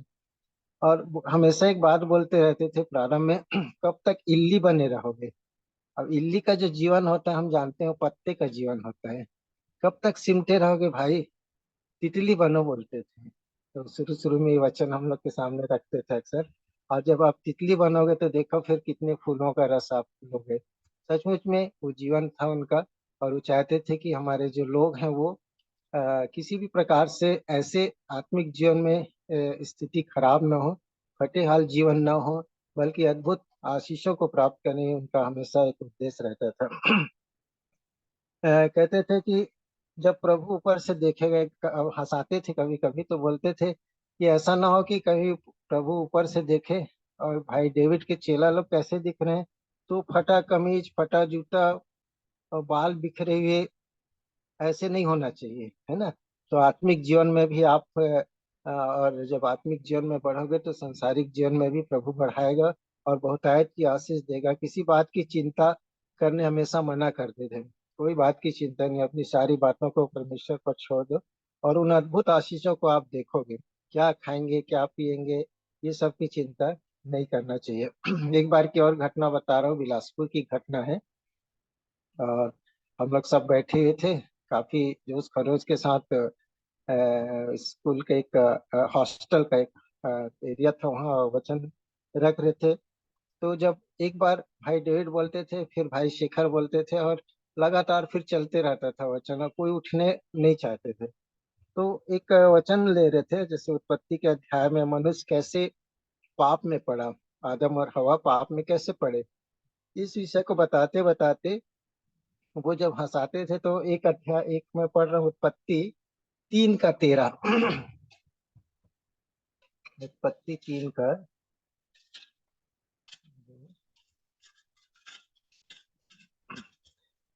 E: और हमेशा एक बात बोलते रहते थे प्रारंभ में, कब तक इल्ली बने रहोगे। अब इल्ली का जो जीवन होता है हम जानते हैं, पत्ते का जीवन होता है। कब तक सिमटे रहोगे भाई, तितली बनो बोलते थे। तो शुरू शुरू में ये वचन हम लोग के सामने रखते थे अक्सर। और जब आप तितली बनोगे तो देखो फिर कितने फूलों का रस आप लोगे। सचमुच में वो जीवन था उनका। और वो चाहते थे कि हमारे जो लोग हैं वो किसी भी प्रकार से ऐसे आत्मिक जीवन में स्थिति खराब न हो, फटे हाल जीवन न हो, बल्कि अद्भुत आशीषों को प्राप्त करने उनका हमेशा एक उद्देश्य रहता था। कहते थे कि जब प्रभु ऊपर से देखे गए, हंसाते थे कभी कभी, तो बोलते थे कि ऐसा ना हो कि कभी प्रभु ऊपर से देखे और भाई डेविड के चेला लोग कैसे दिख रहे हैं, तो फटा कमीज, फटा जूता और बाल बिखरे हुए, ऐसे नहीं होना चाहिए, है ना। तो आत्मिक जीवन में भी आप और जब आत्मिक जीवन में बढ़ोगे तो संसारिक जीवन में भी प्रभु बढ़ाएगा और बहुतायत की आशीष देगा। किसी बात की चिंता करने हमेशा मना करते थे। कोई बात की चिंता नहीं, अपनी सारी बातों को परमेश्वर पर छोड़ दो और उन अद्भुत आशीषों को आप देखोगे। क्या खाएंगे, क्या पिएंगे, ये सब की चिंता नहीं करना चाहिए। एक बार की और घटना बता रहा हूँ, बिलासपुर की घटना है। और हम लोग सब बैठे हुए थे काफी जोश खरोश के साथ। स्कूल के एक हॉस्टल का एक एरिया था, वहाँ वचन रख रहे थे। तो जब एक बार भाई डेविड बोलते थे, फिर भाई शेखर बोलते थे, और लगातार फिर चलते रहता था वचन, और कोई उठने नहीं चाहते थे। तो एक वचन ले रहे थे, जैसे उत्पत्ति के अध्याय में मनुष्य कैसे पाप में पड़ा, आदम और हवा पाप में कैसे पड़े, इस विषय को बताते बताते वो जब हंसाते थे, तो एक अध्याय, एक में पढ़ रहा हूँ, उत्पत्ति 3:13। उत्पत्ति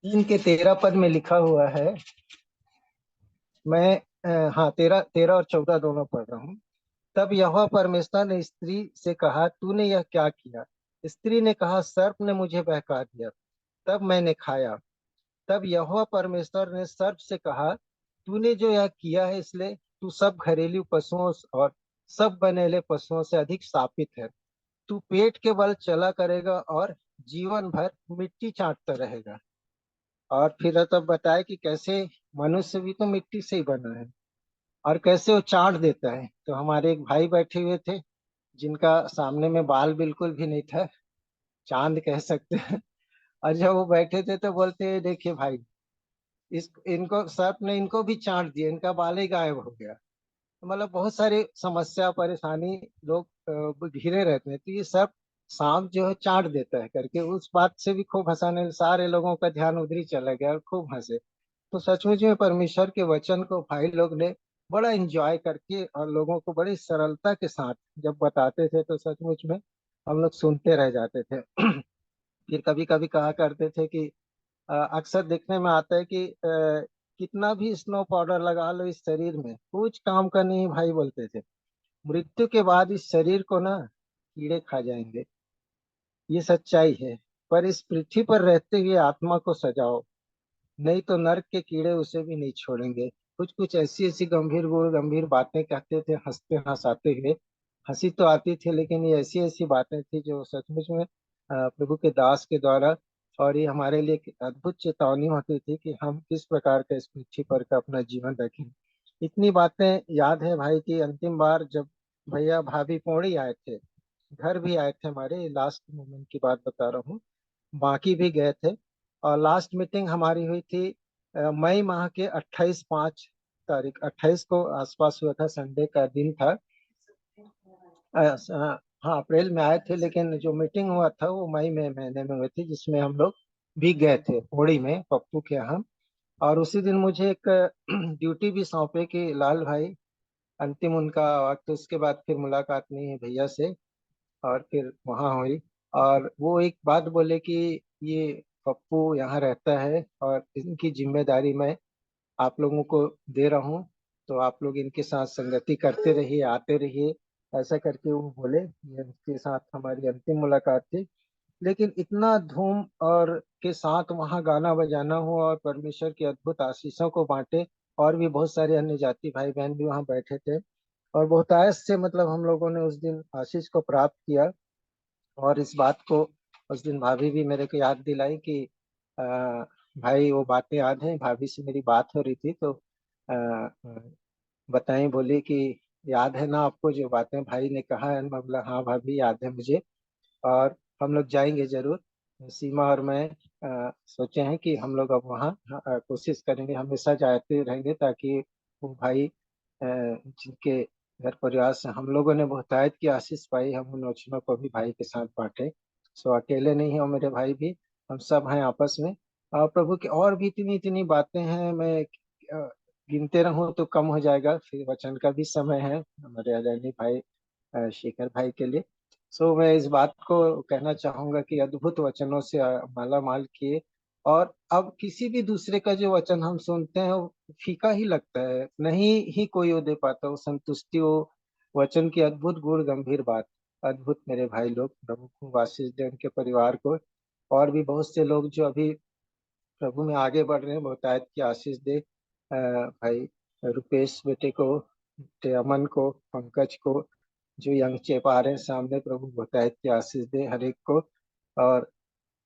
E: 3:13 पद में लिखा हुआ है। मैं हाँ, 13 और 14 दोनों पढ़ रहा हूँ। तब यहोवा परमेश्वर ने स्त्री से कहा, तूने यह क्या किया। स्त्री ने कहा, सर्प ने मुझे बहका दिया, तब मैंने खाया। तब यहोवा परमेश्वर ने सर्प से कहा, तूने जो यह किया है, इसलिए तू सब घरेलू पशुओं और सब बनेले पशुओं से अधिक शापित है। तू पेट के बल चला करेगा और जीवन भर मिट्टी चाटता रहेगा। और फिर तब बताया कि कैसे मनुष्य भी तो मिट्टी से ही बना है और कैसे वो चाट देता है। तो हमारे एक भाई बैठे हुए थे जिनका सामने में बाल बिल्कुल भी नहीं था, चांद कह सकते हैं। और जब वो बैठे थे तो बोलते हैं, देखिए भाई, इस इनको सर्प ने इनको भी चाट दिया, इनका बाल ही गायब हो गया। तो मतलब बहुत सारी समस्या परेशानी, लोग घिरे रहते हैं, तो ये सब सांप जो है चाट देता है करके, उस बात से भी खूब हंसाने, सारे लोगों का ध्यान उधर ही चला गया और खूब हंसे। तो सचमुच में परमेश्वर के वचन को भाई लोग ने बड़ा एंजॉय करके और लोगों को बड़ी सरलता के साथ जब बताते थे, तो सचमुच में हम लोग सुनते रह जाते थे। फिर कभी कभी कहा करते थे कि अक्सर देखने में आता है कि कितना भी स्नो पाउडर लगा लो इस शरीर में, कुछ काम का नहीं भाई, बोलते थे। मृत्यु के बाद इस शरीर को ना कीड़े खा जाएंगे, ये सच्चाई है। पर इस पृथ्वी पर रहते हुए आत्मा को सजाओ, नहीं तो नर्क के कीड़े उसे भी नहीं छोड़ेंगे। कुछ कुछ ऐसी ऐसी गंभीर बातें कहते थे, हंसते हंसाते हुए। हंसी तो आती थी, लेकिन ये ऐसी ऐसी बातें थी जो सचमुच में प्रभु के दास के द्वारा, और ये हमारे लिए एक अद्भुत चेतावनी होती थी कि हम किस प्रकार का इस पृथ्वी पर का अपना जीवन रखें। इतनी बातें याद है भाई कि अंतिम बार जब भैया भाभी पौड़ी आए थे, घर भी आए थे, हमारे लास्ट मोमेंट की बात बता रहा हूँ, बाकी भी गए थे। और लास्ट मीटिंग हमारी हुई थी मई माह के 28 28 को आसपास हुआ था, संडे का दिन था। हाँ, अप्रैल में आए थे, लेकिन जो मीटिंग हुआ था वो मई में महीने में हुई थी, जिसमें हम लोग भी गए थे पौड़ी में पप्पू के यहाँ। और उसी दिन मुझे एक ड्यूटी भी सौंपे कि लाल भाई, अंतिम उनका वक्त, उसके बाद फिर मुलाकात नहीं है भैया से। और फिर वहाँ हुई, और वो एक बात बोले कि ये पप्पू यहाँ रहता है और इनकी जिम्मेदारी मैं आप लोगों को दे रहा हूँ, तो आप लोग इनके साथ संगति करते रहिए, आते रहिए ऐसा करके वो बोले। ये उनके साथ हमारी अंतिम मुलाकात थी। लेकिन इतना धूम और के साथ वहाँ गाना बजाना हुआ और परमेश्वर की अद्भुत आशीषों को बांटे। और भी बहुत सारे अन्य जाति भाई बहन भी वहाँ बैठे थे। और बहुत आयस से मतलब हम लोगों ने उस दिन आशीष को प्राप्त किया। और इस बात को उस दिन भाभी भी मेरे को याद दिलाई कि आ, भाई वो बातें याद है। भाभी से मेरी बात हो रही थी तो बताई, बोली कि याद है ना आपको जो बातें भाई ने कहा है। मैं बोला हाँ भाभी याद है मुझे। और हम लोग जाएंगे जरूर। सीमा और मैं सोचे हैं कि हम लोग अब वहाँ कोशिश करेंगे, हमेशा जाते रहेंगे, ताकि वो भाई जिनके घर परिवार से हम लोगों ने बहुतायत की आशीष पाई, हम उन वचनों को भी भाई के साथ बांटे। सो अकेले नहीं हो मेरे भाई भी, हम सब हैं आपस में। और प्रभु की और भी इतनी इतनी बातें हैं, मैं गिनते रहूं तो कम हो जाएगा। फिर वचन का भी समय है हमारे आदरणीय भाई शेखर भाई के लिए। सो मैं इस बात को कहना चाहूंगा कि अद्भुत वचनों से माला माल किए। और अब किसी भी दूसरे का जो वचन हम सुनते हैं वो फीका ही लगता है, नहीं ही कोई वो दे पाता, वो संतुष्टि, वो वचन की अद्भुत गुण गंभीर बात। अद्भुत मेरे भाई लोग, प्रभु को आशीष दे उनके परिवार को। और भी बहुत से लोग जो अभी प्रभु में आगे बढ़ रहे हैं, बहुतायत की आशीष दे। भाई रुपेश बेटे को, अमन को, पंकज को, जो यंग चेप आ रहे हैं सामने, प्रभु बहुतायत की आशीष दे हर एक को। और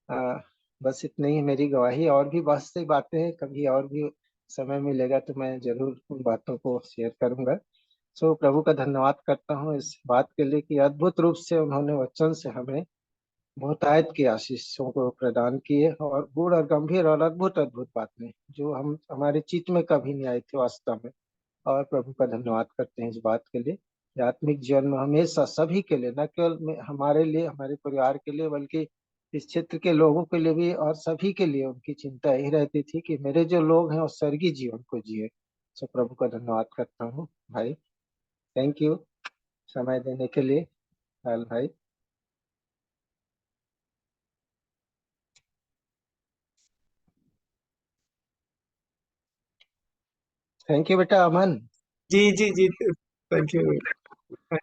E: अ, बस इतनी ही मेरी गवाही। और भी बहुत सी बातें हैं, कभी और भी समय मिलेगा तो मैं जरूर उन बातों को शेयर करूंगा। सो प्रभु का धन्यवाद करता हूँ इस बात के लिए कि अद्भुत रूप से उन्होंने वचन से हमें बहुतायत की आशीषों को प्रदान किए। और गूढ़ और गंभीर और अद्भुत अद्भुत बातें जो हम हमारे चित्त में कभी नहीं आई थी वास्तव में। और प्रभु का धन्यवाद करते हैं इस बात के लिए कि आत्मिक जीवन में हमेशा सभी के लिए, न केवल हमारे लिए, हमारे परिवार के लिए, बल्कि इस क्षेत्र के लोगों के लिए भी, और सभी के लिए उनकी चिंता यही रहती थी कि मेरे जो लोग हैं वो स्वर्गीय जीवन को जिए। सो प्रभु का धन्यवाद करता हूँ भाई। थैंक यू समय देने के लिए लाल भाई। थैंक यू बेटा अमन।
A: जी जी जी, थैंक यू।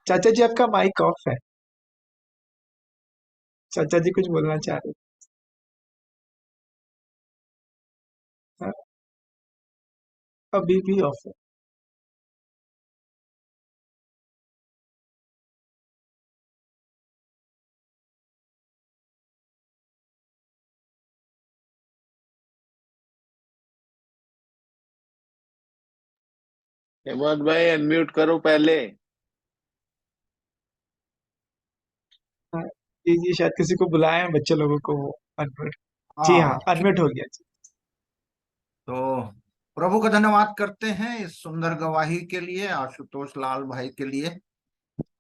A: चाचा जी आपका माइक ऑफ है। चाचा जी कुछ बोलना चाह रहे हैं? अभी भी ऑफ है।
F: हेमंत भाई अनम्यूट करो पहले।
A: हाँ, जी जी, शायद किसी को बुलाए हैं बच्चे लोगों को, वो अनम्यूट। जी हाँ,
B: हाँ ठीक।
A: अनम्यूट हो गया जी।
B: तो प्रभु का धन्यवाद करते हैं इस सुंदर गवाही के लिए, आशुतोष लाल भाई के लिए।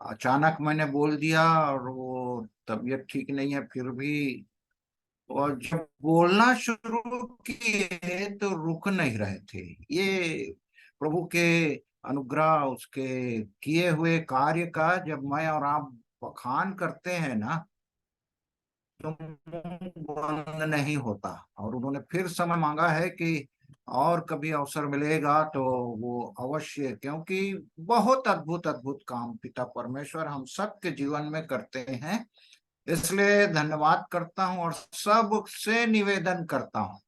B: अचानक मैंने बोल दिया और वो तबीयत ठीक नहीं है फिर भी, और जब बोलना शुरू किए तो रुक नहीं रहे थे। ये प्रभु के अनुग्रह, उसके किए हुए कार्य का जब मैं और आप बखान करते हैं ना, तो मुंह बंद नहीं होता। और उन्होंने फिर समय मांगा है कि और कभी अवसर मिलेगा तो वो अवश्य, क्योंकि बहुत अद्भुत अद्भुत काम पिता परमेश्वर हम सबके जीवन में करते हैं। इसलिए धन्यवाद करता हूं और सबसे निवेदन करता हूं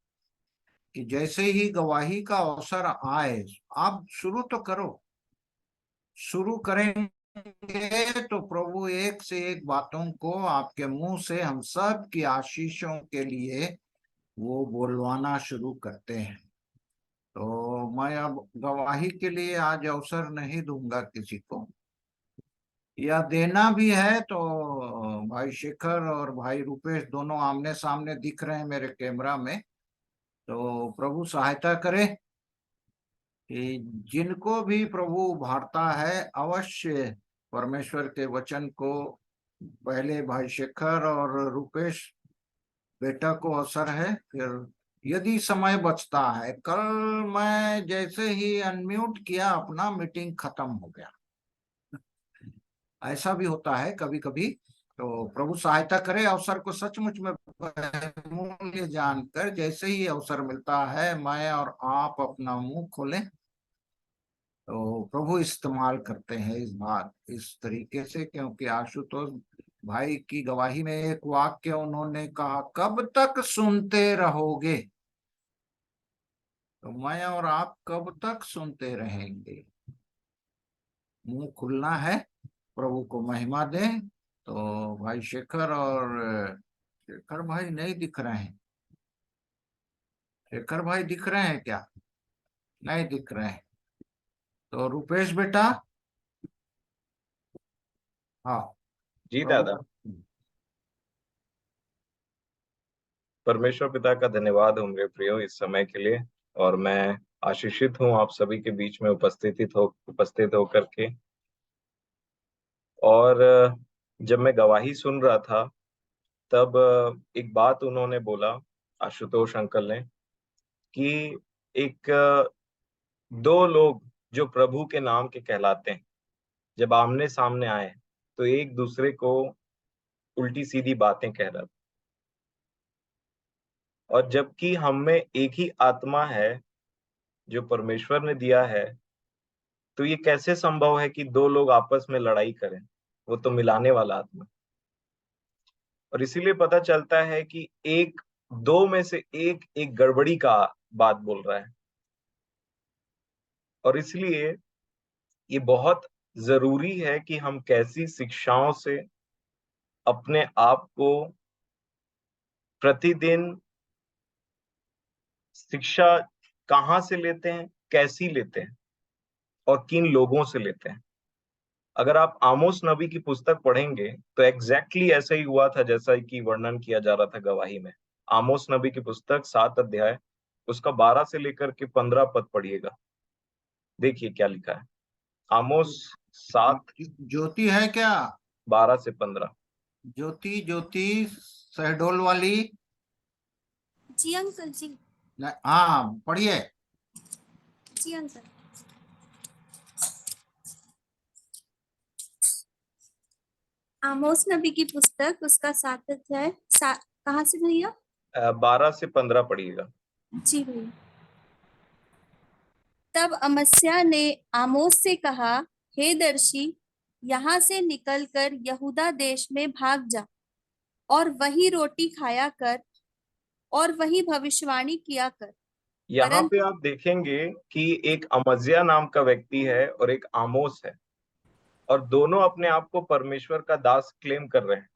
B: कि जैसे ही गवाही का अवसर आए, आप शुरू तो करो। शुरू करेंगे तो प्रभु एक से एक बातों को आपके मुंह से हम सब की आशीषों के लिए वो बोलवाना शुरू करते हैं। तो मैं अब गवाही के लिए आज अवसर नहीं दूंगा किसी को, या देना भी है तो भाई शेखर और भाई रूपेश दोनों आमने सामने दिख रहे हैं मेरे कैमरा में। तो प्रभु सहायता करे कि जिनको भी प्रभु उभारता है, अवश्य परमेश्वर के वचन को पहले भाई शेखर और रूपेश बेटा को अवसर है, फिर यदि समय बचता है। कल मैं जैसे ही अनम्यूट किया अपना, मीटिंग खत्म हो गया। ऐसा भी होता है कभी कभी। तो प्रभु सहायता करे, अवसर को सचमुच में मूल्य जानकर जैसे ही अवसर मिलता है मैं और आप अपना मुंह खोलें तो प्रभु इस्तेमाल करते हैं इस तरीके से, क्योंकि आशुतोष भाई की गवाही में एक वाक्य उन्होंने कहा, कब तक सुनते रहोगे। तो मैं और आप कब तक सुनते रहेंगे? मुंह खुलना है, प्रभु को महिमा दें। तो भाई शेखर भाई नहीं दिख रहे हैं। शेखर भाई दिख रहे हैं क्या? नहीं दिख रहे हैं। तो रुपेश बेटा, हाँ
G: जी दादा। परमेश्वर पिता का धन्यवाद हो मेरे प्रियो इस समय के लिए, और मैं आशीषित हूँ आप सभी के बीच में उपस्थित होकर के। और जब मैं गवाही सुन रहा था तब एक बात उन्होंने बोला, आशुतोष अंकल ने, कि एक दो लोग जो प्रभु के नाम के कहलाते हैं जब आमने सामने आए तो एक दूसरे को उल्टी सीधी बातें कह रहे थे। और जबकि हम में एक ही आत्मा है जो परमेश्वर ने दिया है, तो ये कैसे संभव है कि दो लोग आपस में लड़ाई करें? वो तो मिलाने वाला आत्मा। और इसीलिए पता चलता है कि दो में से एक गड़बड़ी का बात बोल रहा है। और इसलिए ये बहुत जरूरी है कि हम कैसी शिक्षाओं से अपने आप को प्रतिदिन शिक्षा कहाँ से लेते हैं, कैसी लेते हैं और किन लोगों से लेते हैं। अगर आप आमोस नबी की पुस्तक पढ़ेंगे तो एग्जैक्टली ऐसा ही हुआ था जैसा कि वर्णन किया जा रहा था गवाही में। आमोस नबी की पुस्तक 7 अध्याय उसका 12 से लेकर के 15 पद पढ़िएगा। देखिए क्या लिखा है। आमोस 7
B: ज्योति है क्या?
G: 12 से 15।
B: ज्योति शहडोल वाली।
H: जी अंकल जी।
B: हाँ पढ़िए।
H: जी अंकल। आमोस नबी की पुस्तक उसका 7 अध्याय कहाँ से भैया?
G: 12 से 15 पढ़िएगा।
H: जी भैया। तब अमस्या ने आमोस से कहा, हे दर्शी, यहाँ से निकलकर यहूदा देश में भाग जा और वही रोटी खाया कर और वही भविष्यवाणी किया कर।
G: यहाँ पे आप देखेंगे कि एक अमज्या नाम का व्यक्ति है और एक आमोस है, और दोनों अपने आप को परमेश्वर का दास क्लेम कर रहे हैं,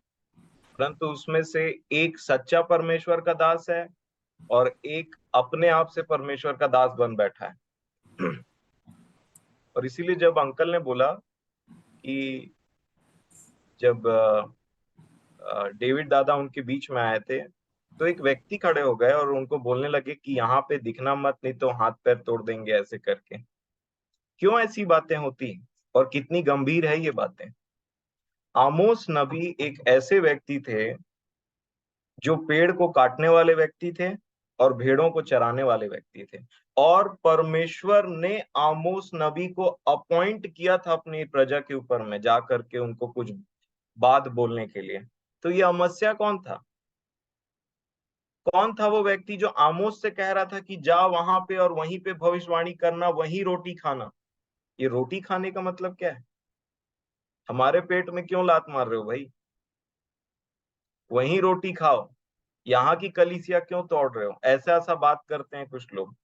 G: परंतु उसमें से एक सच्चा परमेश्वर का दास है और एक अपने आप से परमेश्वर का दास बन बैठा है। और इसीलिए जब अंकल ने बोला कि जब डेविड दादा उनके बीच में आए थे तो एक व्यक्ति खड़े हो गए और उनको बोलने लगे कि यहाँ पे दिखना मत, नहीं तो हाथ पैर तोड़ देंगे, ऐसे करके। क्यों ऐसी बातें होती और कितनी गंभीर है ये बातें? आमोस नबी एक ऐसे व्यक्ति थे जो पेड़ को काटने वाले व्यक्ति थे और भेड़ों को चराने वाले व्यक्ति थे, और परमेश्वर ने आमोस नबी को अपॉइंट किया था अपनी प्रजा के ऊपर में जा करके उनको कुछ बात बोलने के लिए। तो ये अमस्या कौन था? कौन था वो व्यक्ति जो आमोस से कह रहा था कि जा वहां पे और वहीं पे भविष्यवाणी करना, वहीं रोटी खाना? ये रोटी खाने का मतलब क्या है? हमारे पेट में क्यों लात मार रहे हो भाई? वहीं रोटी खाओ, यहाँ की कलीसिया क्यों तोड़ रहे हो? ऐसा ऐसा बात करते हैं कुछ लोग।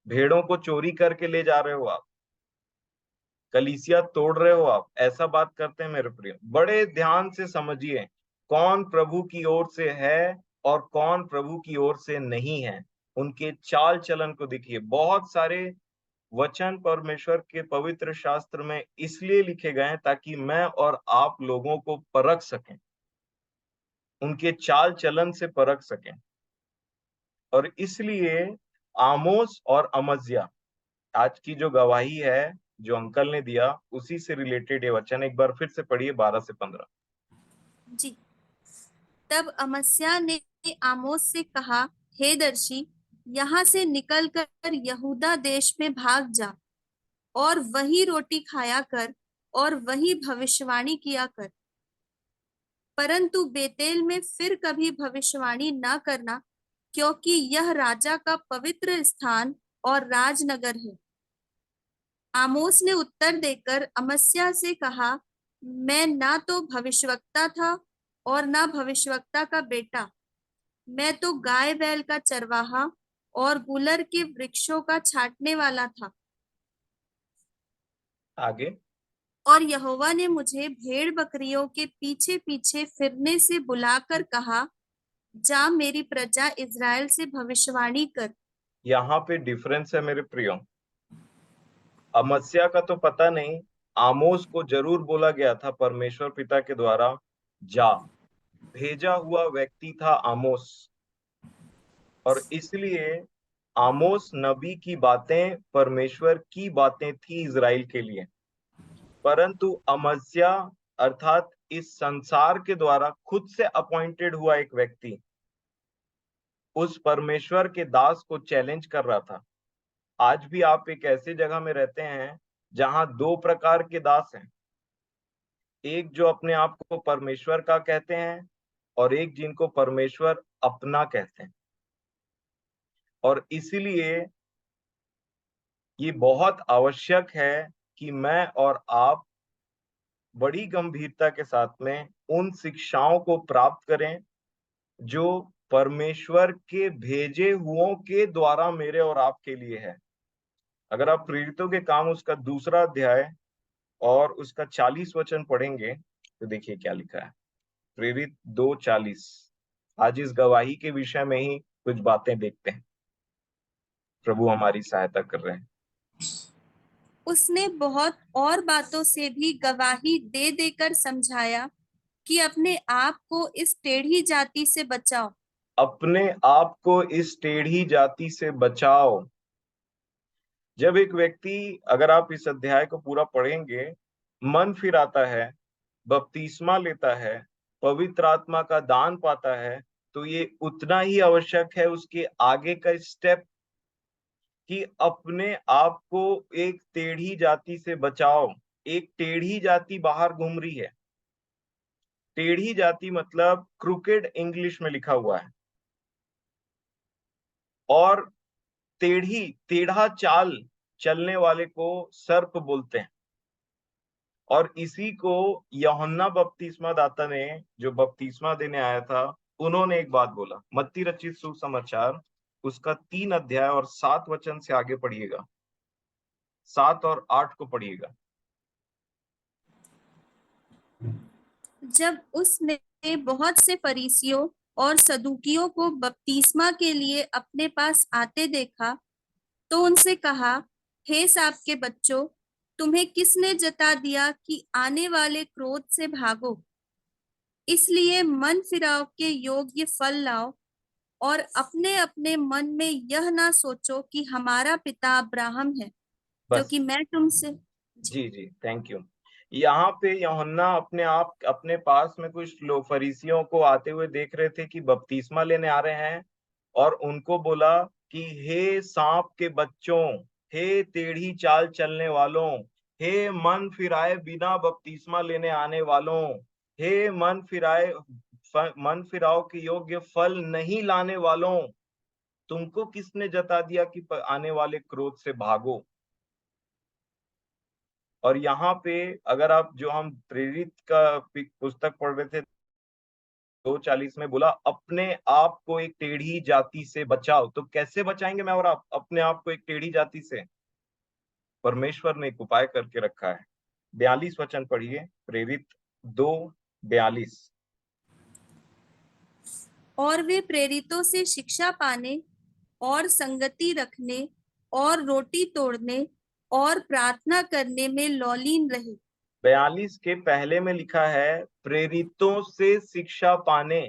G: भेड़ों को चोरी करके ले जा रहे हो आप, कलीसिया तोड़ रहे हो आप, ऐसा बात करते हैं मेरे प्रिय। बड़े ध्यान से समझिए कौन प्रभु की ओर से है और कौन प्रभु की ओर से नहीं है। उनके चाल चलन को देखिए। बहुत सारे वचन परमेश्वर के पवित्र शास्त्र में इसलिए लिखे गए हैं ताकि मैं और आप लोगों को परख सकें, उनके चाल चलन से परख सकें। और इसलिए आमोस और अमज्या, आज की जो गवाही है जो अंकल ने दिया, उसी से रिलेटेड ये वचन एक बार फिर से पढ़िए 12 से 15।
H: जी। तब अमस्या ने आमोस से कहा, हे दर्शी, यहाँ से निकलकर यहूदा देश में भाग जा और वही रोटी खाया कर और वही भविष्यवाणी किया कर, परंतु बेतेल में फिर कभी भविष्यवाणी न करना, क्योंकि यह राजा का पवित्र स्थान और राजनगर है। आमोस ने उत्तर देकर अमस्या से कहा, मैं ना तो भविष्यवक्ता था और ना भविष्यवक्ता का बेटा, मैं तो गाय बैल का चरवाहा और गुलर के वृक्षों का छांटने वाला था।
G: आगे।
H: और यहोवा ने मुझे भेड़ बकरियों के पीछे पीछे फिरने से बुलाकर कहा, जा मेरी प्रजा इज़राइल से भविष्यवाणी कर।
G: यहाँ पे डिफरेंस है मेरे प्रियो। अमस्या का तो पता नहीं, आमोस को जरूर बोला गया था परमेश्वर पिता के द्वारा, जा। भेजा हुआ व्यक्ति था आमोस, और इसलिए आमोस नबी की बातें परमेश्वर की बातें थी इज़राइल के लिए। परंतु अमस्या अर्थात इस संसार के द्वारा खुद से अपॉइंटेड हुआ एक व्यक्ति उस परमेश्वर के दास को चैलेंज कर रहा था। आज भी आप एक ऐसी जगह में रहते हैं जहां दो प्रकार के दास हैं, एक जो अपने आप को परमेश्वर का कहते हैं और एक जिनको परमेश्वर अपना कहते हैं। और इसीलिए ये बहुत आवश्यक है कि मैं और आप बड़ी गंभीरता के साथ में उन शिक्षाओं को प्राप्त करें जो परमेश्वर के भेजे हुओं के द्वारा मेरे और आपके लिए है। अगर आप प्रेरितों के काम उसका 2 अध्याय और उसका 40 वचन पढ़ेंगे तो देखिए क्या लिखा है। प्रेरित 2:40। आज इस गवाही के विषय में ही कुछ बातें देखते हैं। प्रभु हमारी सहायता कर रहे हैं।
H: उसने बहुत और बातों से भी गवाही दे देकर समझाया कि अपने आप को इस टेढ़ी जाति से बचाओ।
G: अपने आप को इस टेढ़ी जाति से बचाओ। जब एक व्यक्ति, अगर आप इस अध्याय को पूरा पढ़ेंगे, मन फिराता है, बपतिस्मा लेता है, पवित्र आत्मा का दान पाता है, तो ये उतना ही आवश्यक है उसके आगे का स्टेप कि अपने आप को एक टेढ़ी जाति से बचाओ। एक टेढ़ी जाति बाहर घूम रही है। टेढ़ी जाति मतलब क्रूकेड इंग्लिश में लिखा हुआ है, और टेढ़ा चाल चलने वाले को सर्प बोलते हैं। और इसी को यूहन्ना बपतिस्मा दाता ने, जो बपतिस्मा देने आया था, उन्होंने एक बात बोला। मत्ती रचित सुसमाचार उसका 3 अध्याय और 7 वचन से आगे पढ़िएगा, 7 और 8 को पढ़िएगा।
H: जब उसने बहुत से फरीसियों और सदूकियों को बपतिस्मा के लिए अपने पास आते देखा तो उनसे कहा, हे साब के बच्चों, तुम्हें किसने जता दिया कि आने वाले क्रोध से भागो? इसलिए मन फिराव के योग्य फल लाओ और अपने अपने मन में यह ना सोचो कि हमारा पिता अब्राहम है, क्योंकि मैं तुमसे।
G: जी जी, थैंक यू। यहाँ पे यूहन्ना अपने पास में कुछ लोग फरीसियों को आते हुए देख रहे थे कि बपतिस्मा लेने आ रहे हैं, और उनको बोला कि हे सांप के बच्चों, हे टेढ़ी चाल चलने वालों, हे मन फिराए बिना बपतिस्मा लेने आने वालों, हे मन फिराओ के योग्य फल नहीं लाने वालों, तुमको किसने जता दिया कि आने वाले क्रोध से भागो। और यहाँ पे अगर आप, जो हम प्रेरित का पुस्तक पढ़ रहे थे 2:40 में बोला, अपने आप को एक टेढ़ी जाति से बचाओ। तो कैसे बचाएंगे मैं और आप अपने आप को एक टेढ़ी जाति से? परमेश्वर ने एक उपाय करके रखा है। 42 वचन पढ़िए, प्रेरित 2:42।
H: और वे प्रेरितों से शिक्षा पाने और संगति रखने और रोटी तोड़ने और प्रार्थना करने में लौलीन रहे।
G: 42 के पहले में लिखा है प्रेरितों से शिक्षा पाने।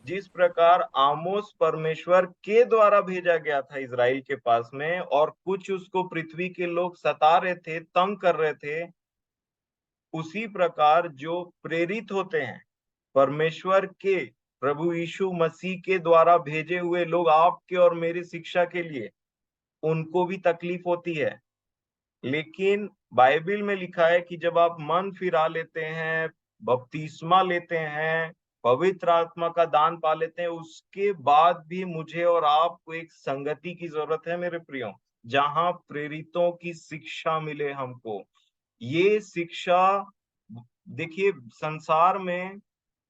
G: जिस प्रकार आमोस परमेश्वर के द्वारा भेजा गया था इज़राइल के पास में, और कुछ उसको पृथ्वी के लोग सता रहे थे, तंग कर रहे थे, उसी प्रकार जो प्रेरित होते हैं परमेश्वर के, प्रभु यीशु मसीह के द्वारा भेजे हुए लोग आपके और मेरी शिक्षा के लिए, उनको भी तकलीफ होती है। लेकिन बाइबल में लिखा है कि जब आप मन फिरा लेते हैं, बपतिस्मा लेते हैं, पवित्र आत्मा का दान पा लेते हैं, उसके बाद भी मुझे और आपको एक संगति की जरूरत है मेरे प्रियो। जहां प्रेरितों की शिक्षा मिले हमको। ये शिक्षा, देखिए संसार में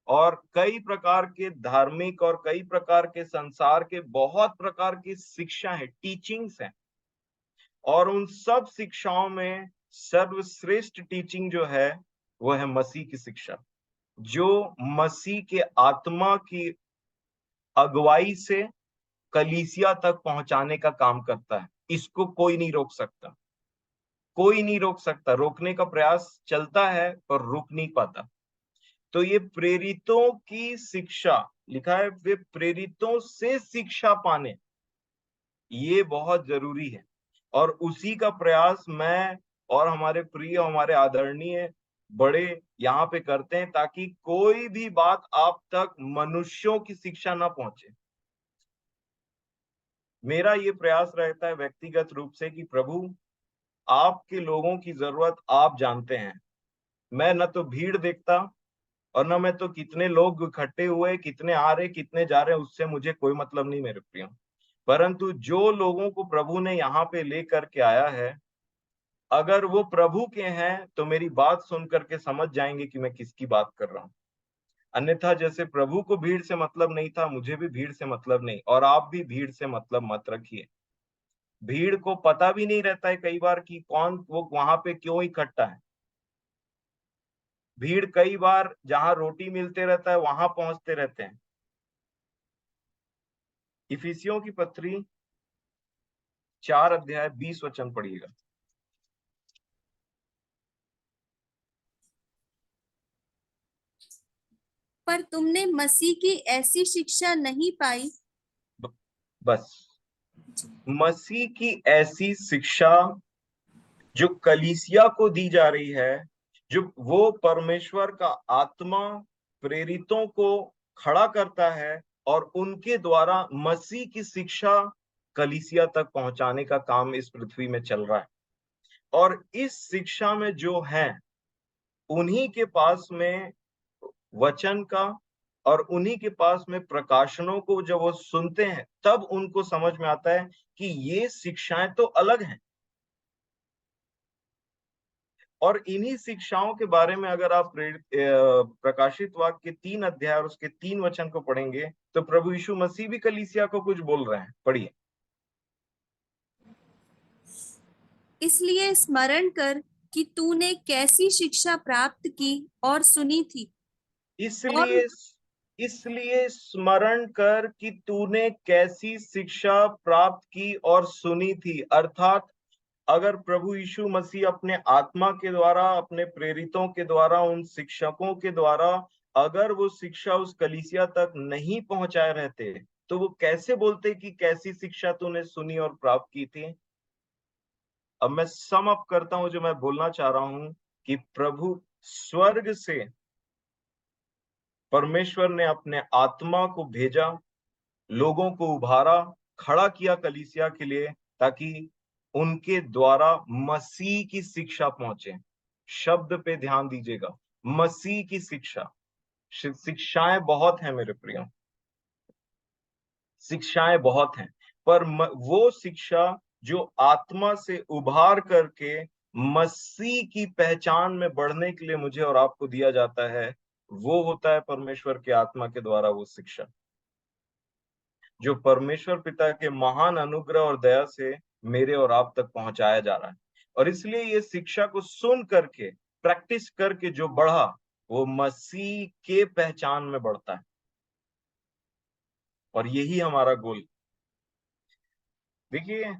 G: और कई प्रकार के धार्मिक और कई प्रकार के संसार के बहुत प्रकार की शिक्षा है, टीचिंग्स हैं, और उन सब शिक्षाओं में सर्वश्रेष्ठ टीचिंग जो है वो है मसीह की शिक्षा, जो मसीह के आत्मा की अगुवाई से कलीसिया तक पहुंचाने का काम करता है। इसको कोई नहीं रोक सकता, कोई नहीं रोक सकता। रोकने का प्रयास चलता है पर रुक नहीं पाता। तो ये प्रेरितों की शिक्षा, लिखा है वे प्रेरितों से शिक्षा पाने, ये बहुत जरूरी है। और उसी का प्रयास मैं और हमारे प्रिय, हमारे आदरणीय बड़े यहाँ पे करते हैं, ताकि कोई भी बात आप तक मनुष्यों की शिक्षा ना पहुंचे। मेरा ये प्रयास रहता है व्यक्तिगत रूप से कि प्रभु, आपके लोगों की जरूरत आप जानते हैं। मैं न तो भीड़ देखता और न मैं तो कितने लोग इकट्ठे हुए, कितने आ रहे, कितने जा रहे, उससे मुझे कोई मतलब नहीं मेरे प्रियो। परंतु जो लोगों को प्रभु ने यहाँ पे लेकर के आया है, अगर वो प्रभु के हैं तो मेरी बात सुन करके समझ जाएंगे कि मैं किसकी बात कर रहा हूँ। अन्यथा जैसे प्रभु को भीड़ से मतलब नहीं था, मुझे भी भीड़ से मतलब नहीं, और आप भी भीड़ से मतलब मत रखिए। भीड़ को पता भी नहीं रहता है कई बार कि कौन वो वहां पे क्यों इकट्ठा है। भीड़ कई बार जहां रोटी मिलते रहता है वहां पहुंचते रहते हैं। इफिसियों की पत्री 4 अध्याय 20 वचन पढ़िएगा।
H: पर तुमने मसीह की ऐसी शिक्षा नहीं पाई।
G: बस, मसीह की ऐसी शिक्षा जो कलीसिया को दी जा रही है, जो वो परमेश्वर का आत्मा प्रेरितों को खड़ा करता है और उनके द्वारा मसीह की शिक्षा कलीसिया तक पहुंचाने का काम इस पृथ्वी में चल रहा है। और इस शिक्षा में जो है, उन्हीं के पास में वचन का और उन्हीं के पास में प्रकाशनों को जब वो सुनते हैं, तब उनको समझ में आता है कि ये शिक्षाएं तो अलग हैं। और इन्हीं शिक्षाओं के बारे में अगर आप प्रकाशित वाक्य के 3 अध्याय और उसके 3 वचन को पढ़ेंगे तो प्रभु यीशु मसीह भी कलीसिया को कुछ बोल रहे हैं। पढ़िए।
H: इसलिए स्मरण कर कि तूने कैसी शिक्षा प्राप्त की और सुनी थी।
G: इसलिए स्मरण कर कि तूने कैसी शिक्षा प्राप्त की और सुनी थी। अर्थात अगर प्रभु यीशु मसीह अपने आत्मा के द्वारा, अपने प्रेरितों के द्वारा, उन शिक्षकों के द्वारा अगर वो शिक्षा उस कलीसिया तक नहीं पहुंचाए रहते, तो वो कैसे बोलते कि कैसी शिक्षा तूने सुनी और प्राप्त की थी। अब मैं सम अप करता हूं जो मैं बोलना चाह रहा हूं कि प्रभु स्वर्ग से परमेश्वर ने अपने आत्मा को भेजा, लोगों को उभारा, खड़ा किया कलीसिया के लिए, ताकि उनके द्वारा मसीह की शिक्षा पहुंचे। शब्द पे ध्यान दीजिएगा, मसीह की शिक्षा। शिक्षाएं बहुत हैं मेरे प्रियो, शिक्षाएं बहुत हैं, पर वो शिक्षा जो आत्मा से उभार करके मसीह की पहचान में बढ़ने के लिए मुझे और आपको दिया जाता है, वो होता है परमेश्वर के आत्मा के द्वारा वो शिक्षा, जो परमेश्वर पिता के महान अनुग्रह और दया से मेरे और आप तक पहुंचाया जा रहा है। और इसलिए ये शिक्षा को सुन करके, प्रैक्टिस करके जो बढ़ा, वो मसीह के पहचान में बढ़ता है। और यही हमारा गोल। देखिए,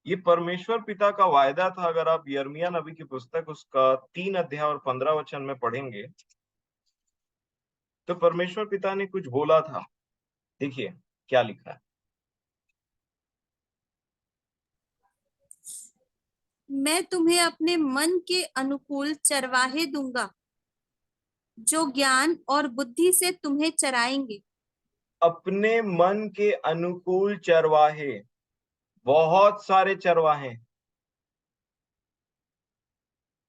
G: ये परमेश्वर पिता का वायदा था। अगर आप यिर्मयाह नबी की पुस्तक उसका 3 अध्याय और 15 वचन में पढ़ेंगे तो परमेश्वर पिता ने कुछ बोला था। देखिए क्या लिखा है।
H: मैं तुम्हें अपने मन के अनुकूल चरवाहे दूंगा, जो ज्ञान और बुद्धि से तुम्हें चराएंगे।
G: अपने मन के अनुकूल चरवाहे, बहुत सारे चरवाहे,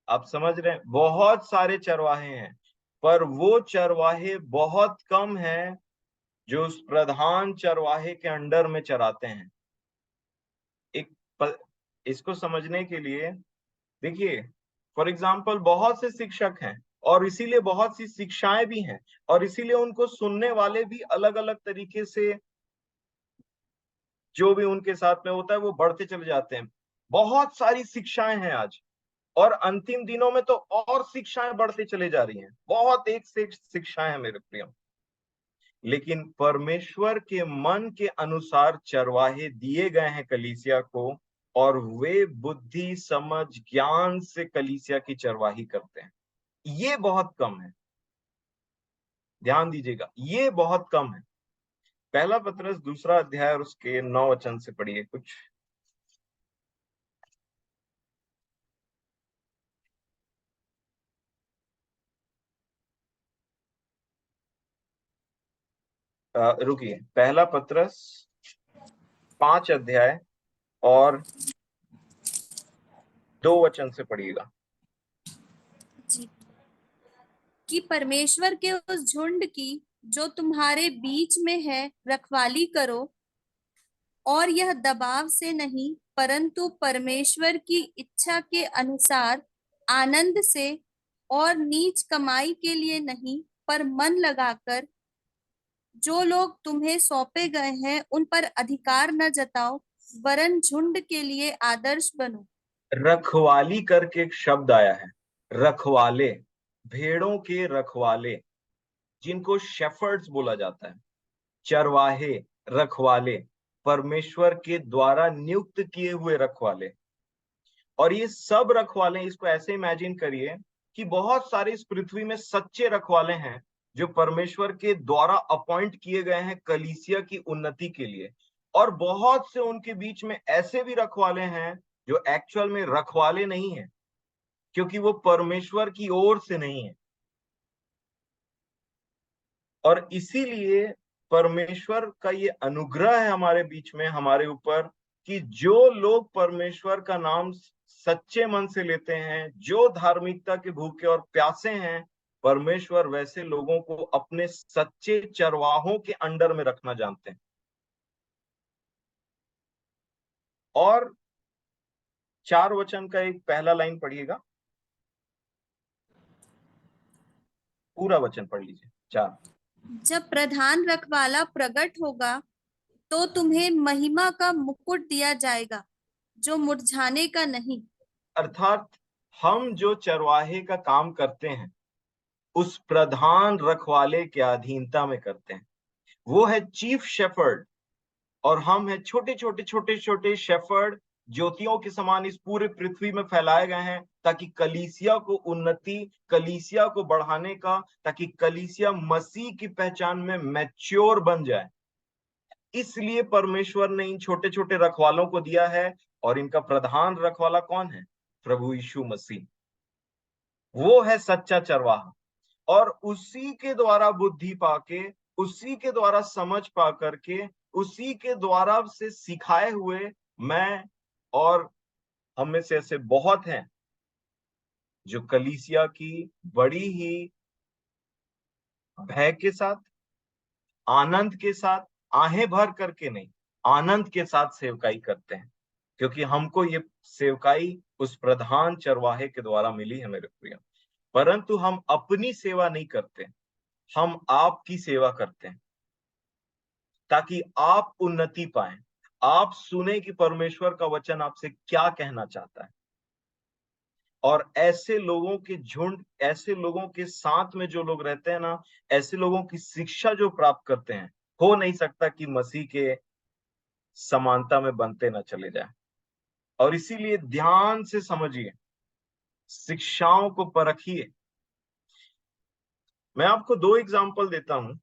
G: आप समझ रहे हैं, बहुत सारे चरवाहे हैं, पर वो चरवाहे बहुत कम हैं जो उस प्रधान चरवाहे के अंडर में चराते हैं। एक इसको समझने के लिए देखिए, फॉर एग्जाम्पल बहुत से शिक्षक हैं और इसीलिए बहुत सी शिक्षाएं भी हैं और इसीलिए उनको सुनने वाले भी अलग अलग तरीके से, जो भी उनके साथ में होता है वो बढ़ते चले जाते हैं। बहुत सारी शिक्षाएं हैं आज, और अंतिम दिनों में तो और शिक्षाएं बढ़ती चली जा रही हैं, बहुत एक से एक शिक्षाएं हैं मेरे प्रियो। लेकिन परमेश्वर के मन के अनुसार चरवाहे दिए गए हैं कलीसिया को, और वे बुद्धि समझ ज्ञान से कलीसिया की चरवाही करते हैं। ये बहुत कम है, ध्यान दीजिएगा, ये बहुत कम है। पहला पत्रस 2 अध्याय और उसके 9 वचन से पढ़िए कुछ। रुकिए, पहला पत्रस 5 अध्याय और 2 वचन से पढ़िएगा।
H: जी, कि परमेश्वर के उस झुंड की जो तुम्हारे बीच में है रखवाली करो, और यह दबाव से नहीं परंतु परमेश्वर की इच्छा के अनुसार आनंद से, और नीच कमाई के लिए नहीं पर मन लगाकर जो लोग तुम्हें सौंपे गए हैं उन पर अधिकार न जताओ, वरन झुंड के लिए आदर्श बनो।
G: रखवाली करके एक शब्द आया है, रखवाले, भेड़ों के रखवाले, जिनको शेफर्ड्स बोला जाता है, चरवाहे, रखवाले, परमेश्वर के द्वारा नियुक्त किए हुए रखवाले। और ये सब रखवाले, इसको ऐसे इमेजिन करिए कि बहुत सारे इस पृथ्वी में सच्चे रखवाले हैं जो परमेश्वर के द्वारा अपॉइंट किए गए हैं कलीसिया की उन्नति के लिए, और बहुत से उनके बीच में ऐसे भी रखवाले हैं जो एक्चुअल में रखवाले नहीं है, क्योंकि वो परमेश्वर की ओर से नहीं है। और इसीलिए परमेश्वर का ये अनुग्रह है हमारे बीच में, हमारे ऊपर, कि जो लोग परमेश्वर का नाम सच्चे मन से लेते हैं, जो धार्मिकता के भूखे और प्यासे हैं, परमेश्वर वैसे लोगों को अपने सच्चे चरवाहों के अंडर में रखना जानते हैं। और 4 वचन का एक पहला लाइन पढ़िएगा, पूरा वचन पढ़ लीजिए। 4,
H: जब प्रधान रखवाला प्रकट होगा तो तुम्हें महिमा का मुकुट दिया जाएगा जो मुरझाने का नहीं।
G: अर्थात हम जो चरवाहे का काम करते हैं उस प्रधान रखवाले के अधीनता में करते हैं, वो है चीफ शेफर्ड, और हम हैं छोटे छोटे छोटे छोटे शेफर्ड, ज्योतियों के समान इस पूरे पृथ्वी में फैलाए गए हैं, ताकि कलीसिया को उन्नति, कलीसिया को बढ़ाने का, ताकि कलीसिया मसीह की पहचान में मैच्योर बन जाए। इसलिए परमेश्वर ने इन छोटे छोटे रखवालों को दिया है, और इनका प्रधान रखवाला कौन है? प्रभु यीशु मसीह। वो है सच्चा चरवाहा, और उसी के द्वारा बुद्धि पाके, उसी के द्वारा समझ पा करके, उसी के द्वारा से सिखाए हुए मैं और हम में से ऐसे बहुत हैं जो कलीसिया की बड़ी ही भय के साथ, आनंद के साथ, आहें भर करके नहीं, आनंद के साथ सेवकाई करते हैं, क्योंकि हमको ये सेवकाई उस प्रधान चरवाहे के द्वारा मिली है मेरे प्रिय। परंतु हम अपनी सेवा नहीं करते, हम आपकी सेवा करते हैं, ताकि आप उन्नति पाएं, आप सुने कि परमेश्वर का वचन आपसे क्या कहना चाहता है। और ऐसे लोगों के झुंड, ऐसे लोगों के साथ में जो लोग रहते हैं ना, ऐसे लोगों की शिक्षा जो प्राप्त करते हैं, हो नहीं सकता कि मसीह के समानता में बनते ना चले जाए। और इसीलिए ध्यान से समझिए, शिक्षाओं को परखिए। मैं आपको 2 एग्जाम्पल देता हूं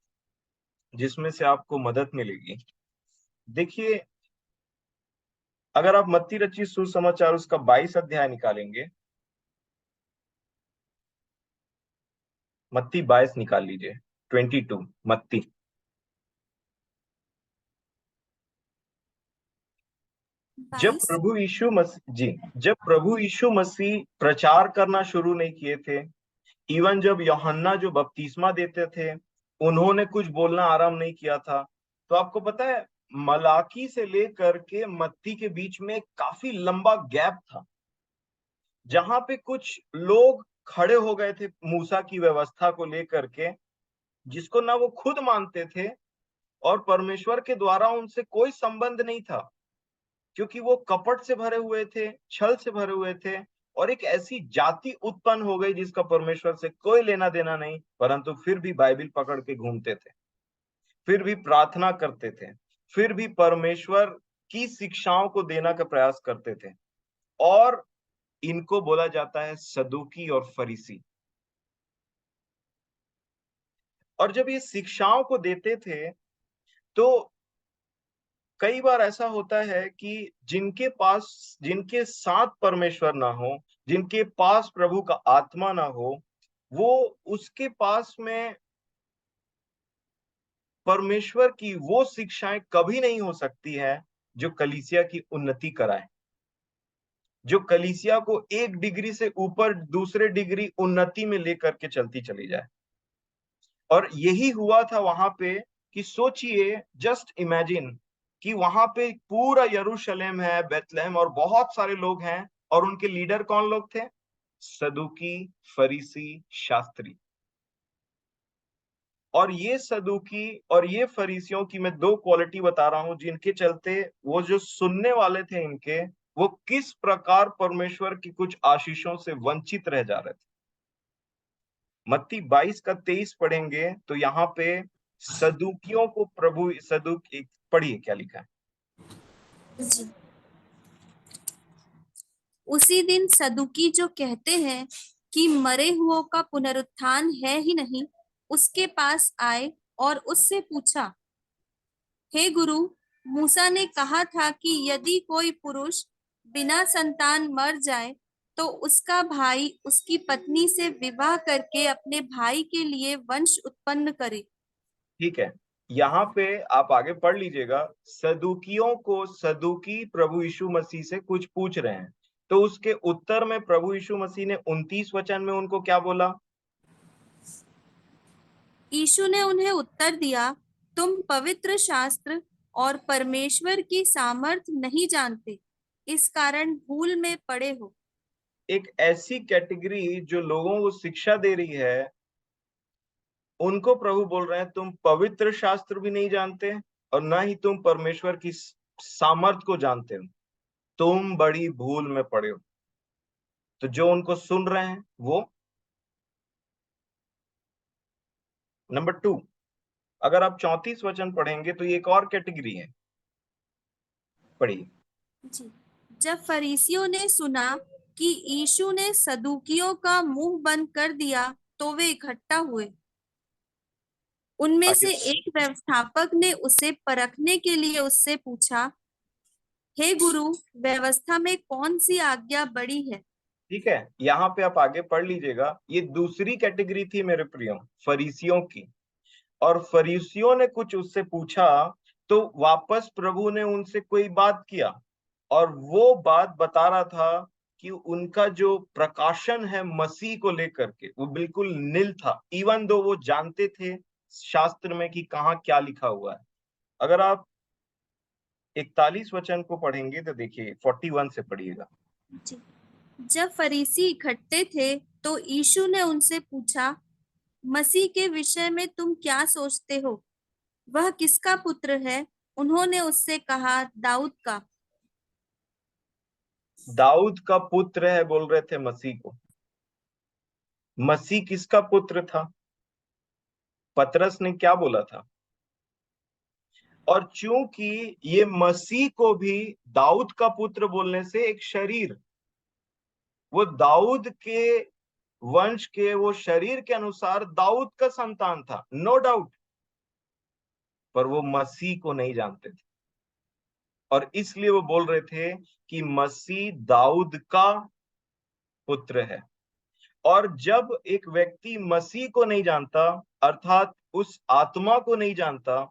G: जिसमें से आपको मदद मिलेगी। देखिए, अगर आप मत्ती रची सुसमाचार उसका 22 अध्याय निकालेंगे, मत्ती 22 निकाल लीजिए, 22 मत्ती। जब प्रभु यीशु मसीह प्रचार करना शुरू नहीं किए थे, इवन जब यूहन्ना जो बपतिस्मा देते थे उन्होंने कुछ बोलना आरंभ नहीं किया था, तो आपको पता है मलाकी से लेकर के मत्ती के बीच में काफी लंबा गैप था, जहां पे कुछ लोग खड़े हो गए थे मूसा की व्यवस्था को लेकर के, जिसको ना वो खुद मानते थे और परमेश्वर के द्वारा उनसे कोई संबंध नहीं था, क्योंकि वो कपट से भरे हुए थे, छल से भरे हुए थे, और एक ऐसी जाति उत्पन्न हो गई जिसका परमेश्वर से कोई लेना देना नहीं, परंतु फिर भी बाइबल पकड़ के घूमते थे, फिर भी प्रार्थना करते थे, फिर भी परमेश्वर की शिक्षाओं को देना का प्रयास करते थे। और इनको बोला जाता है सदूकी और फरीसी। और जब ये शिक्षाओं को देते थे तो कई बार ऐसा होता है कि जिनके साथ परमेश्वर ना हो, जिनके पास प्रभु का आत्मा ना हो, वो उसके पास में परमेश्वर की वो शिक्षाएं कभी नहीं हो सकती है जो कलीसिया की उन्नति कराए, जो कलीसिया को एक डिग्री से ऊपर दूसरे डिग्री उन्नति में लेकर के चलती चली जाए। और यही हुआ था वहां पे कि सोचिए, जस्ट इमेजिन कि वहां पे पूरा यरूशलेम है, बेथलेहम, और बहुत सारे लोग हैं, और उनके लीडर कौन लोग थे? सदूकी, फरीसी, शास्त्री। और ये सदूकी और ये फरीसियों की मैं दो क्वालिटी बता रहा हूं, जिनके चलते वो जो सुनने वाले थे इनके, वो किस प्रकार परमेश्वर की कुछ आशीषों से वंचित रह जा रहे थे। मत्ती 22 का 23 पढ़ेंगे तो यहाँ पे सदूकियों को प्रभु सदूकी, पढ़िए क्या लिखा है।
H: जी। उसी दिन सदुकी जो कहते हैं कि मरे हुओं का पुनरुत्थान है ही नहीं, उसके पास आए और उससे पूछा, हे गुरु, मूसा ने कहा था कि यदि कोई पुरुष बिना संतान मर जाए तो उसका भाई उसकी पत्नी से विवाह करके अपने भाई के लिए वंश उत्पन्न करे।
G: ठीक है, यहाँ पे आप आगे पढ़ लीजिएगा। सदूकियों को सदूकी प्रभु यीशु मसीह से कुछ पूछ रहे हैं, तो उसके उत्तर में प्रभु यीशु मसीह ने 29 वचन में उनको क्या बोला?
H: यीशु ने उन्हें उत्तर दिया, तुम पवित्र शास्त्र और परमेश्वर की सामर्थ नहीं जानते, इस कारण भूल में पड़े हो।
G: एक ऐसी कैटेगरी जो लोगों को शिक्षा दे रही है, उनको प्रभु बोल रहे हैं तुम पवित्र शास्त्र भी नहीं जानते और ना ही तुम परमेश्वर की सामर्थ को जानते हो, तुम बड़ी भूल में पड़े हो। तो जो उनको सुन रहे हैं वो नंबर 2, अगर आप 34 वचन पढ़ेंगे तो ये एक और कैटेगरी है, पढ़िए।
H: जी। जब फरीसियों ने सुना कि यीशु ने सदूकियों का मुंह बंद कर दिया तो वे इकट्ठा हुए। उनमें
G: आगे
H: से एक व्यवस्थापक ने उसे परखने के लिए उससे पूछा, हे गुरु, व्यवस्था में कौन सी आज्ञा बड़ी है?
G: ठीक है, यहाँ पे आप आगे पढ़ लीजिएगा। ये दूसरी कैटेगरी थी मेरे प्रियो, फरीसियों की। और फरीसियों ने कुछ उससे पूछा तो वापस प्रभु ने उनसे कोई बात किया, और वो बात बता रहा था कि उनका जो प्रकाशन है मसीह को लेकर के वो बिल्कुल नील था, इवन दो वो जानते थे शास्त्र में कि कहाँ क्या लिखा हुआ है। अगर आप 41 वचन को पढ़ेंगे तो देखिए 41 से पढ़िएगा।
H: जी। जब फरीसी इकट्ठे थे तो यीशु ने उनसे पूछा, मसीह के विषय में तुम क्या सोचते हो? वह किसका पुत्र है? उन्होंने उससे कहा, दाऊद का।
G: दाऊद का पुत्र है बोल रहे थे मसीह को। मसीह किसका पुत्र था? पतरस ने क्या बोला था? और चूंकि ये मसीह को भी दाऊद का पुत्र बोलने से एक शरीर, वो दाऊद के वंश के, वो शरीर के अनुसार दाऊद का संतान था, नो डाउट, पर वो मसीह को नहीं जानते थे, और इसलिए वो बोल रहे थे कि मसीह दाऊद का पुत्र है। और जब एक व्यक्ति मसीह को नहीं जानता, अर्थात उस आत्मा को नहीं जानता,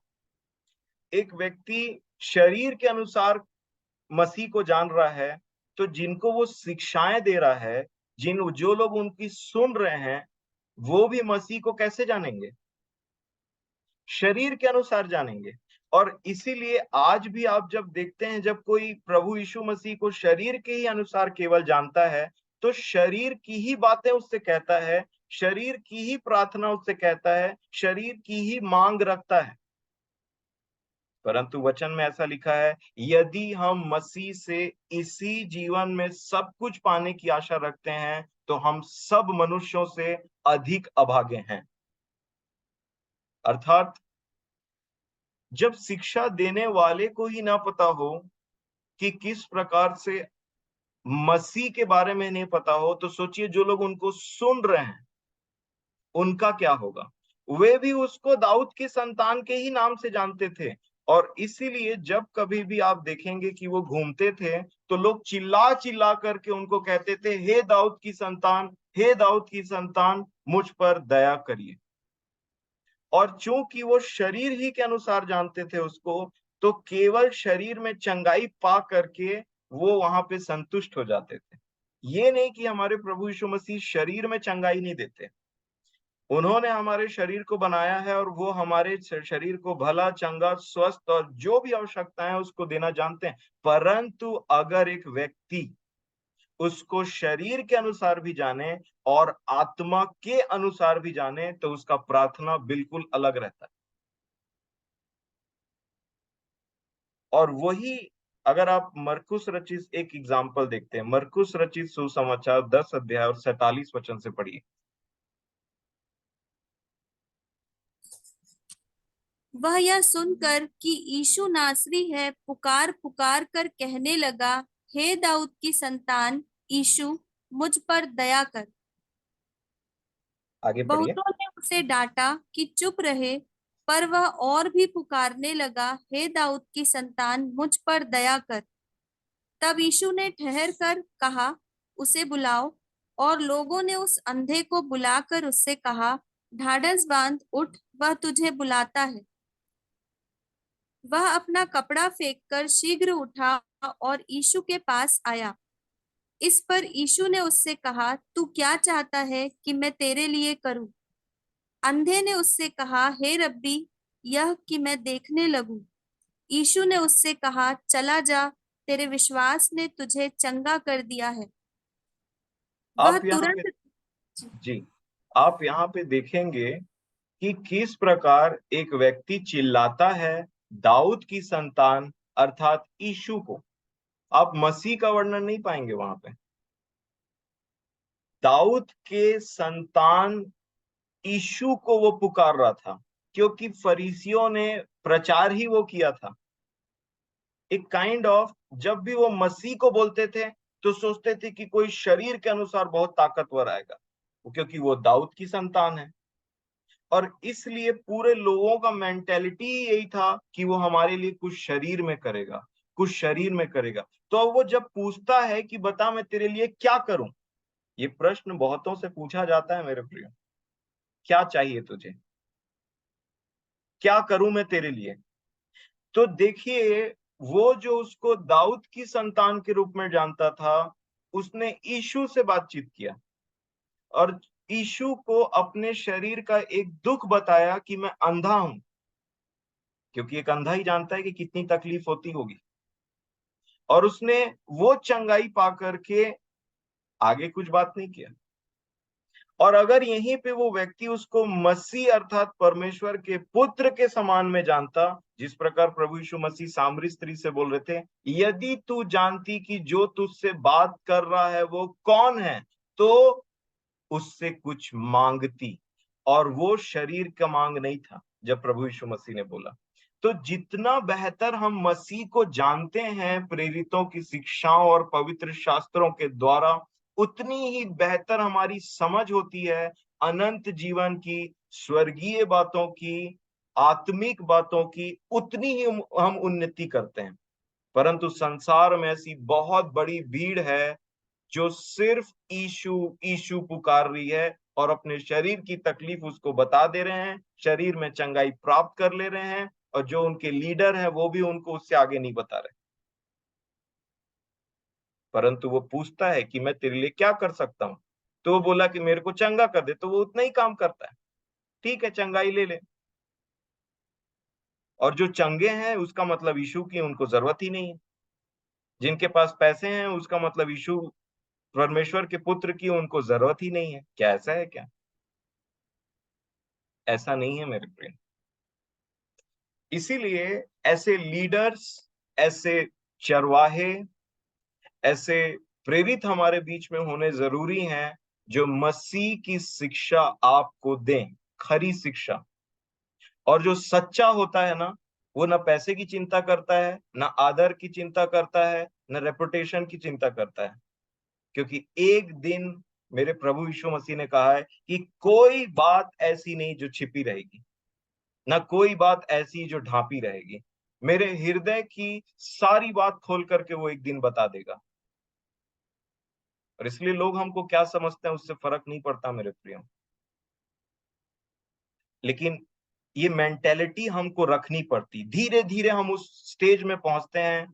G: एक व्यक्ति शरीर के अनुसार मसीह को जान रहा है, तो जिनको वो शिक्षाएं दे रहा है, जो लोग उनकी सुन रहे हैं, वो भी मसीह को कैसे जानेंगे? शरीर के अनुसार जानेंगे। और इसीलिए आज भी आप जब देखते हैं, जब कोई प्रभु यीशु मसीह को शरीर के ही अनुसार केवल जानता है, तो शरीर की ही बातें उससे कहता है, शरीर की ही प्रार्थना उससे कहता है, शरीर की ही मांग रखता है। परंतु वचन में ऐसा लिखा है, यदि हम मसीह से इसी जीवन में सब कुछ पाने की आशा रखते हैं, तो हम सब मनुष्यों से अधिक अभागे हैं। अर्थात जब शिक्षा देने वाले को ही ना पता हो कि किस प्रकार से मसीह के बारे में नहीं पता हो, तो सोचिए जो लोग उनको सुन रहे हैं उनका क्या होगा। वे भी उसको दाऊद की संतान के ही नाम से जानते थे, और इसीलिए जब कभी भी आप देखेंगे कि वो घूमते थे, तो लोग चिल्ला चिल्ला करके उनको कहते थे, हे दाऊद की संतान, हे दाऊद की संतान, मुझ पर दया करिए। और चूंकि वो शरीर ही के अनुसार जानते थे उसको, तो केवल शरीर में चंगाई पा करके वो वहां पे संतुष्ट हो जाते थे। ये नहीं कि हमारे प्रभु यीशु मसीह शरीर में चंगाई नहीं देते, उन्होंने हमारे शरीर को बनाया है और वो हमारे शरीर को भला, चंगा, स्वस्थ और जो भी आवश्यकता है उसको देना जानते हैं। परंतु अगर एक व्यक्ति उसको शरीर के अनुसार भी जाने और आत्मा के अनुसार भी जाने, तो उसका प्रार्थना बिल्कुल अलग रहता है। और वही अगर आप मरकुस रचित एक एग्जाम्पल देखते हैं, मरकुस रचित सुसमाचार 10 अध्याय और 47 वचन से पढ़िए।
H: वह यह सुनकर कि यीशु नासरी है, पुकार पुकार कर कहने लगा, हे दाऊद की संतान यीशु, मुझ पर दया कर।
G: आगे पढ़िए।
H: बहुतों ने उसे डांटा कि चुप रहे, पर वह और भी पुकारने लगा, हे दाऊद की संतान, मुझ पर दया कर। तब यीशु ने ठहर कर कहा, उसे बुलाओ। और लोगों ने उस अंधे को बुलाकर उससे कहा, ढाढ़स बांध, उठ, वह तुझे बुलाता है। वह अपना कपड़ा फेंककर शीघ्र उठा और यीशु के पास आया। इस पर यीशु ने उससे कहा, तू क्या चाहता है कि मैं तेरे लिए करूं? अंधे ने उससे कहा, हे रब्बी, यह कि मैं देखने लगूं। यीशु ने उससे कहा, चला जा, तेरे विश्वास ने तुझे चंगा कर दिया है। वह
G: आप यहाँ पे
H: तुरंत
G: जी आप यहाँ पे देखेंगे कि किस प्रकार एक व्यक्ति चिल्लाता है दाऊद की संतान अर्थात यीशु को। आप मसीह का वर्णन नहीं पाएंगे वहां पे। दाऊद के संतान यीशु को वो पुकार रहा था, क्योंकि फरीसियों ने प्रचार ही वो किया था। एक काइंड ऑफ, जब भी वो मसीह को बोलते थे तो सोचते थे कि कोई शरीर के अनुसार बहुत ताकतवर आएगा, क्योंकि वो दाऊद की संतान है। और इसलिए पूरे लोगों का मेंटेलिटी यही था कि वो हमारे लिए कुछ शरीर में करेगा, कुछ शरीर में करेगा। तो वो जब पूछता है कि बता मैं तेरे लिए क्या करूं, ये प्रश्न बहुतों से पूछा जाता है मेरे प्रिय, क्या चाहिए तुझे, क्या करूं मैं तेरे लिए। तो देखिए, वो जो उसको दाऊद की संतान के रूप में जानता था, उसने यीशु से बातचीत किया और यीशु को अपने शरीर का एक दुख बताया कि मैं अंधा हूं, क्योंकि एक अंधा ही जानता है कि कितनी तकलीफ होती होगी। और उसने वो चंगाई पा करके आगे कुछ बात नहीं किया। और अगर यहीं पे वो व्यक्ति उसको मसीह अर्थात परमेश्वर के पुत्र के समान में जानता, जिस प्रकार प्रभु यीशु मसीह सामरी स्त्री से बोल रहे थे, यदि तू जानती कि जो तुझसे बात कर रहा है वो कौन है, तो उससे कुछ मांगती। और वो शरीर का मांग नहीं था जब प्रभु यीशु मसीह ने बोला। तो जितना बेहतर हम मसीह को जानते हैं प्रेरितों की शिक्षाओं और पवित्र शास्त्रों के द्वारा, उतनी ही बेहतर हमारी समझ होती है अनंत जीवन की, स्वर्गीय बातों की, आत्मिक बातों की, उतनी ही हम उन्नति करते हैं। परंतु संसार में ऐसी बहुत बड़ी भीड़ है जो सिर्फ ईशु ईशु पुकार रही है और अपने शरीर की तकलीफ उसको बता दे रहे हैं, शरीर में चंगाई प्राप्त कर ले रहे हैं, और जो उनके लीडर हैं वो भी उनको उससे आगे नहीं बता रहे। परंतु वो पूछता है कि मैं तेरे लिए क्या कर सकता हूं, तो वो बोला कि मेरे को चंगा कर दे, तो वो उतना ही काम करता है, ठीक है चंगाई ले ले। और जो चंगे हैं उसका मतलब यीशु की उनको जरूरत ही नहीं है। जिनके पास पैसे हैं उसका मतलब यीशु परमेश्वर के पुत्र की उनको जरूरत ही नहीं है। क्या ऐसा है क्या? ऐसा नहीं है मेरे प्रिय। इसीलिए ऐसे लीडर्स, ऐसे चरवाहे, ऐसे प्रेरित हमारे बीच में होने जरूरी हैं जो मसीह की शिक्षा आपको दें, खरी शिक्षा। और जो सच्चा होता है ना, वो ना पैसे की चिंता करता है, ना आदर की चिंता करता है, ना रेपुटेशन की चिंता करता है। क्योंकि एक दिन मेरे प्रभु यीशु मसीह ने कहा है कि कोई बात ऐसी नहीं जो छिपी रहेगी, ना कोई बात ऐसी जो ढांपी रहेगी। मेरे हृदय की सारी बात खोल करके वो एक दिन बता देगा। और इसलिए लोग हमको क्या समझते हैं उससे फर्क नहीं पड़ता मेरे प्रियो। लेकिन ये मेंटेलिटी हमको रखनी पड़ती। धीरे धीरे हम उस स्टेज में पहुंचते हैं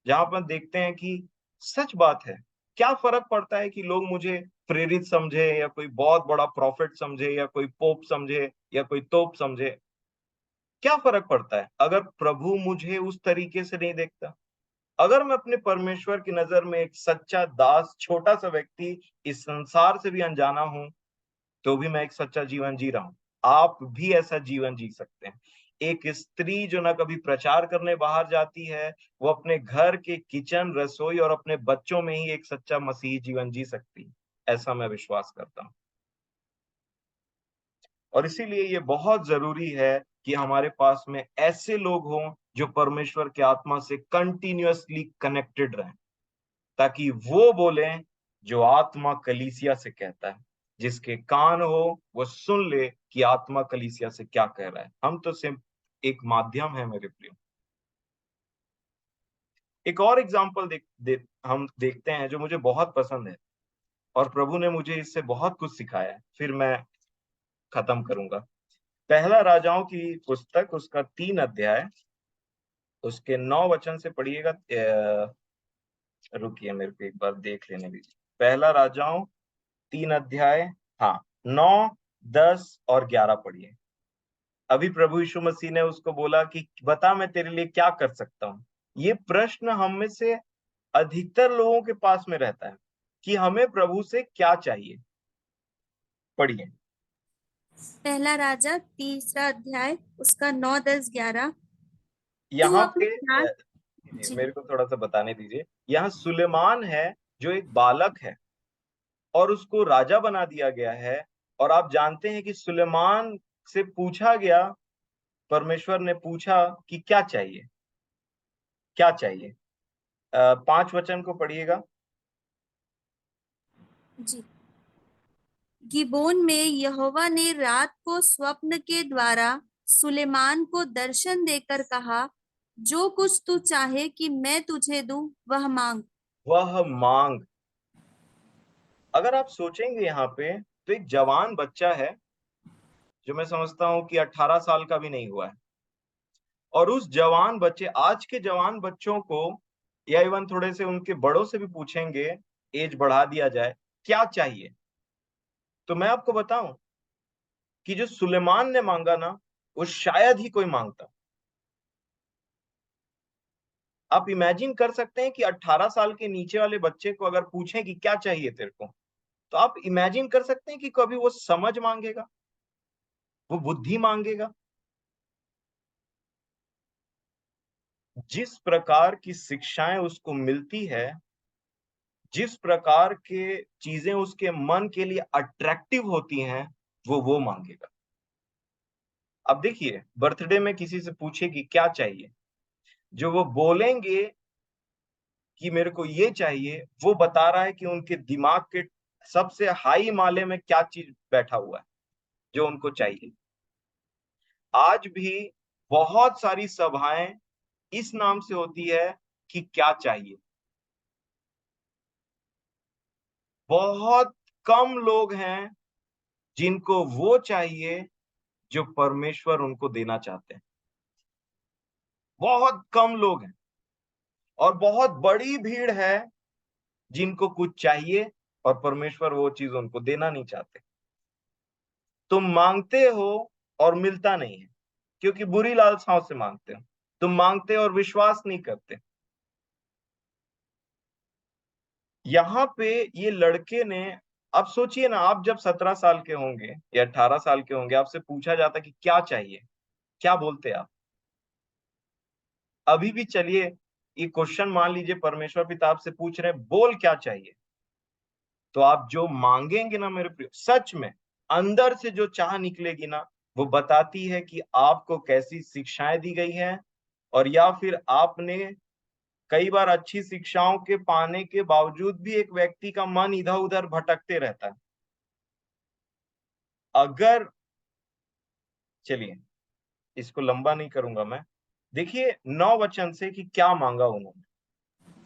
G: जहां पर देखते हैं कि सच बात है, क्या फर्क पड़ता है कि लोग मुझे प्रेरित समझे या कोई बहुत बड़ा प्रॉफिट समझे या कोई पोप समझे या कोई तोप समझे। क्या फर्क पड़ता है अगर प्रभु मुझे उस तरीके से नहीं देखता? अगर मैं अपने परमेश्वर की नजर में एक सच्चा दास, छोटा सा व्यक्ति, इस संसार से भी अनजाना हूं, तो भी मैं एक सच्चा जीवन जी रहा हूं। आप भी ऐसा जीवन जी सकते हैं। एक स्त्री जो ना कभी प्रचार करने बाहर जाती है, वो अपने घर के किचन, रसोई और अपने बच्चों में ही एक सच्चा मसीही जीवन जी सकती है। ऐसा मैं विश्वास करता हूं। और इसीलिए ये बहुत जरूरी है कि हमारे पास में ऐसे लोग हों जो परमेश्वर के आत्मा से कंटिन्यूअसली कनेक्टेड रहें, ताकि वो बोलें जो आत्मा कलीसिया से कहता है। जिसके कान हो वो सुन ले कि आत्मा कलीसिया से क्या कह रहा है। हम तो सिर्फ एक माध्यम है मेरे प्रियो। एक और एग्जाम्पल हम देखते हैं जो मुझे बहुत पसंद है और प्रभु ने मुझे इससे बहुत कुछ सिखाया है, फिर मैं खत्म करूंगा। पहला राजाओं की पुस्तक, उसका 3 अध्याय, उसके 9 वचन से पढ़िएगा। रुकिए, मेरे को एक बार देख लेने दीजिए। पहला राजाओं 3 अध्याय, हाँ, 9, 10 और 11 पढ़िए। अभी प्रभु यीशु मसीह ने उसको बोला कि बता मैं तेरे लिए क्या कर सकता हूँ। ये प्रश्न हम में से अधिकतर लोगों के पास में रहता है कि हमें प्रभु से क्या चाहिए। पढ़िए।
H: पहला राजा 3 अध्याय, उसका 9, 10, 11। तू
G: यहाँ
H: अपने
G: पे
H: ध्यान। जी।
G: मेरे को थोड़ा सा बताने दीजिए। यहाँ सुलेमान है जो एक बालक है और उसको राजा बना दिया गया है। और आप जानते हैं कि सुलेमान से पूछा गया, परमेश्वर ने पूछा कि क्या चाहिए, क्या चाहिए। 5 वचन को पढ़िएगा।
H: जी। गिबोन में यहोवा ने रात को स्वप्न के द्वारा सुलेमान को दर्शन देकर कहा, जो कुछ तू चाहे कि मैं तुझे दूं, वह मांग।
G: वह मांग। अगर आप सोचेंगे यहाँ पे, तो एक जवान बच्चा है जो मैं समझता हूँ कि 18 साल का भी नहीं हुआ है। और उस जवान बच्चे, आज के जवान बच्चों को या इवन थोड़े से उनके बड़ों से भी पूछेंगे, एज बढ़ा दिया जाए, क्या चाहिए, तो मैं आपको बताऊं कि जो सुलेमान ने मांगा ना, वो शायद ही कोई मांगता। आप इमेजिन कर सकते हैं कि 18 साल के नीचे वाले बच्चे को अगर पूछें कि क्या चाहिए तेरे को, तो आप इमेजिन कर सकते हैं कि कभी वो समझ मांगेगा, वो बुद्धि मांगेगा। जिस प्रकार की शिक्षाएं उसको मिलती है, जिस प्रकार के चीजें उसके मन के लिए अट्रैक्टिव होती हैं, वो मांगेगा। अब देखिए, बर्थडे में किसी से पूछे कि क्या चाहिए, जो वो बोलेंगे कि मेरे को ये चाहिए, वो बता रहा है कि उनके दिमाग के सबसे हाई माले में क्या चीज बैठा हुआ है जो उनको चाहिए। आज भी बहुत सारी सभाएं इस नाम से होती है कि क्या चाहिए। बहुत कम लोग हैं जिनको वो चाहिए जो परमेश्वर उनको देना चाहते हैं। बहुत कम लोग हैं। और बहुत बड़ी भीड़ है जिनको कुछ चाहिए और परमेश्वर वो चीज उनको देना नहीं चाहते। तुम मांगते हो और मिलता नहीं है, क्योंकि बुरी लालसाओं से मांगते हो। तुम मांगते और विश्वास नहीं करते। यहाँ पे ये लड़के ने, अब सोचिए ना, आप जब 17 साल के होंगे या 18 साल के होंगे, आपसे पूछा जाता कि क्या चाहिए, क्या बोलते आप? अभी भी चलिए ये क्वेश्चन मान लीजिए परमेश्वर पिता आपसे पूछ रहे हैं बोल क्या चाहिए, तो आप जो मांगेंगे ना मेरे प्रिय, सच में अंदर से जो चाह निकलेगी ना, वो बताती है कि आपको कैसी शिक्षाएं दी गई हैं, और या फिर आपने कई बार अच्छी शिक्षाओं के पाने के बावजूद भी एक व्यक्ति का मन इधर उधर भटकते रहता है। अगर, चलिए इसको लंबा नहीं करूंगा मैं, देखिए 9 वचन से कि क्या मांगा उन्होंने।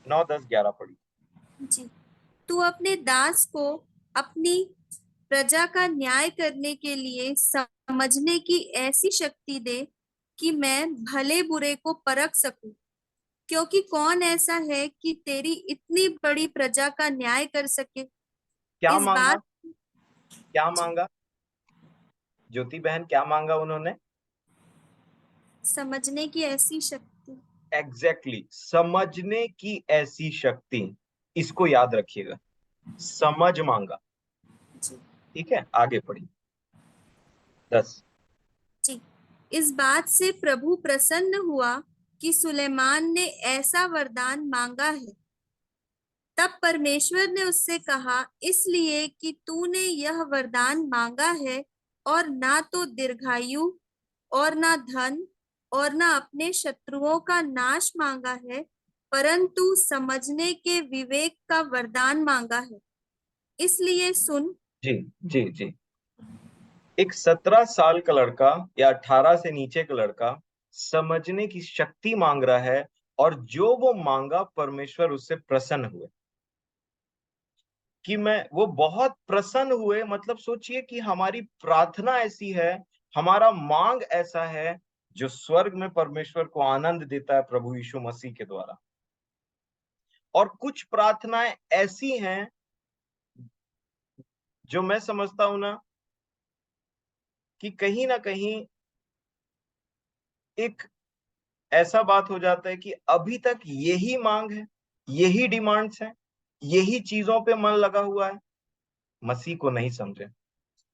G: 9, 10, 11 पढ़ी
H: जी। तू अपने दास को अपनी प्रजा का न्याय करने के लिए समझने की ऐसी शक्ति दे कि मैं भले बुरे को परख सकूं, क्योंकि कौन ऐसा है कि तेरी इतनी बड़ी प्रजा का न्याय कर सके।
G: क्या
H: इस
G: मांगा?
H: बात
G: क्या मांगा ज्योति बहन, क्या मांगा उन्होंने?
H: समझने की ऐसी शक्ति।
G: एग्जैक्टली समझने की ऐसी शक्ति, इसको याद रखिएगा, समझ मांगा।
H: जी।
G: ठीक है, आगे पढ़िए 10।
H: जी। इस बात से प्रभु प्रसन्न हुआ कि सुलेमान ने ऐसा वरदान मांगा है। तब परमेश्वर ने उससे कहा, इसलिए कि तूने यह वरदान मांगा है, और ना तो दीर्घायु और ना धन और ना अपने शत्रुओं का नाश मांगा है, परंतु समझने के विवेक का वरदान मांगा है। इसलिए सुन।
G: जी जी जी, एक 17 साल का लड़का या 18 से नीचे का लड़का समझने की शक्ति मांग रहा है, और जो वो मांगा परमेश्वर उससे प्रसन्न हुए। कि मैं, वो बहुत प्रसन्न हुए, मतलब सोचिए कि हमारी प्रार्थना ऐसी है, हमारा मांग ऐसा है जो स्वर्ग में परमेश्वर को आनंद देता है प्रभु यीशु मसीह के द्वारा। और कुछ प्रार्थनाएं ऐसी हैं जो मैं समझता हूं ना कि कहीं ना कहीं एक ऐसा बात हो जाता है कि अभी तक यही मांग है, यही डिमांड्स है, यही चीजों पे मन लगा हुआ है, मसीह को नहीं समझे।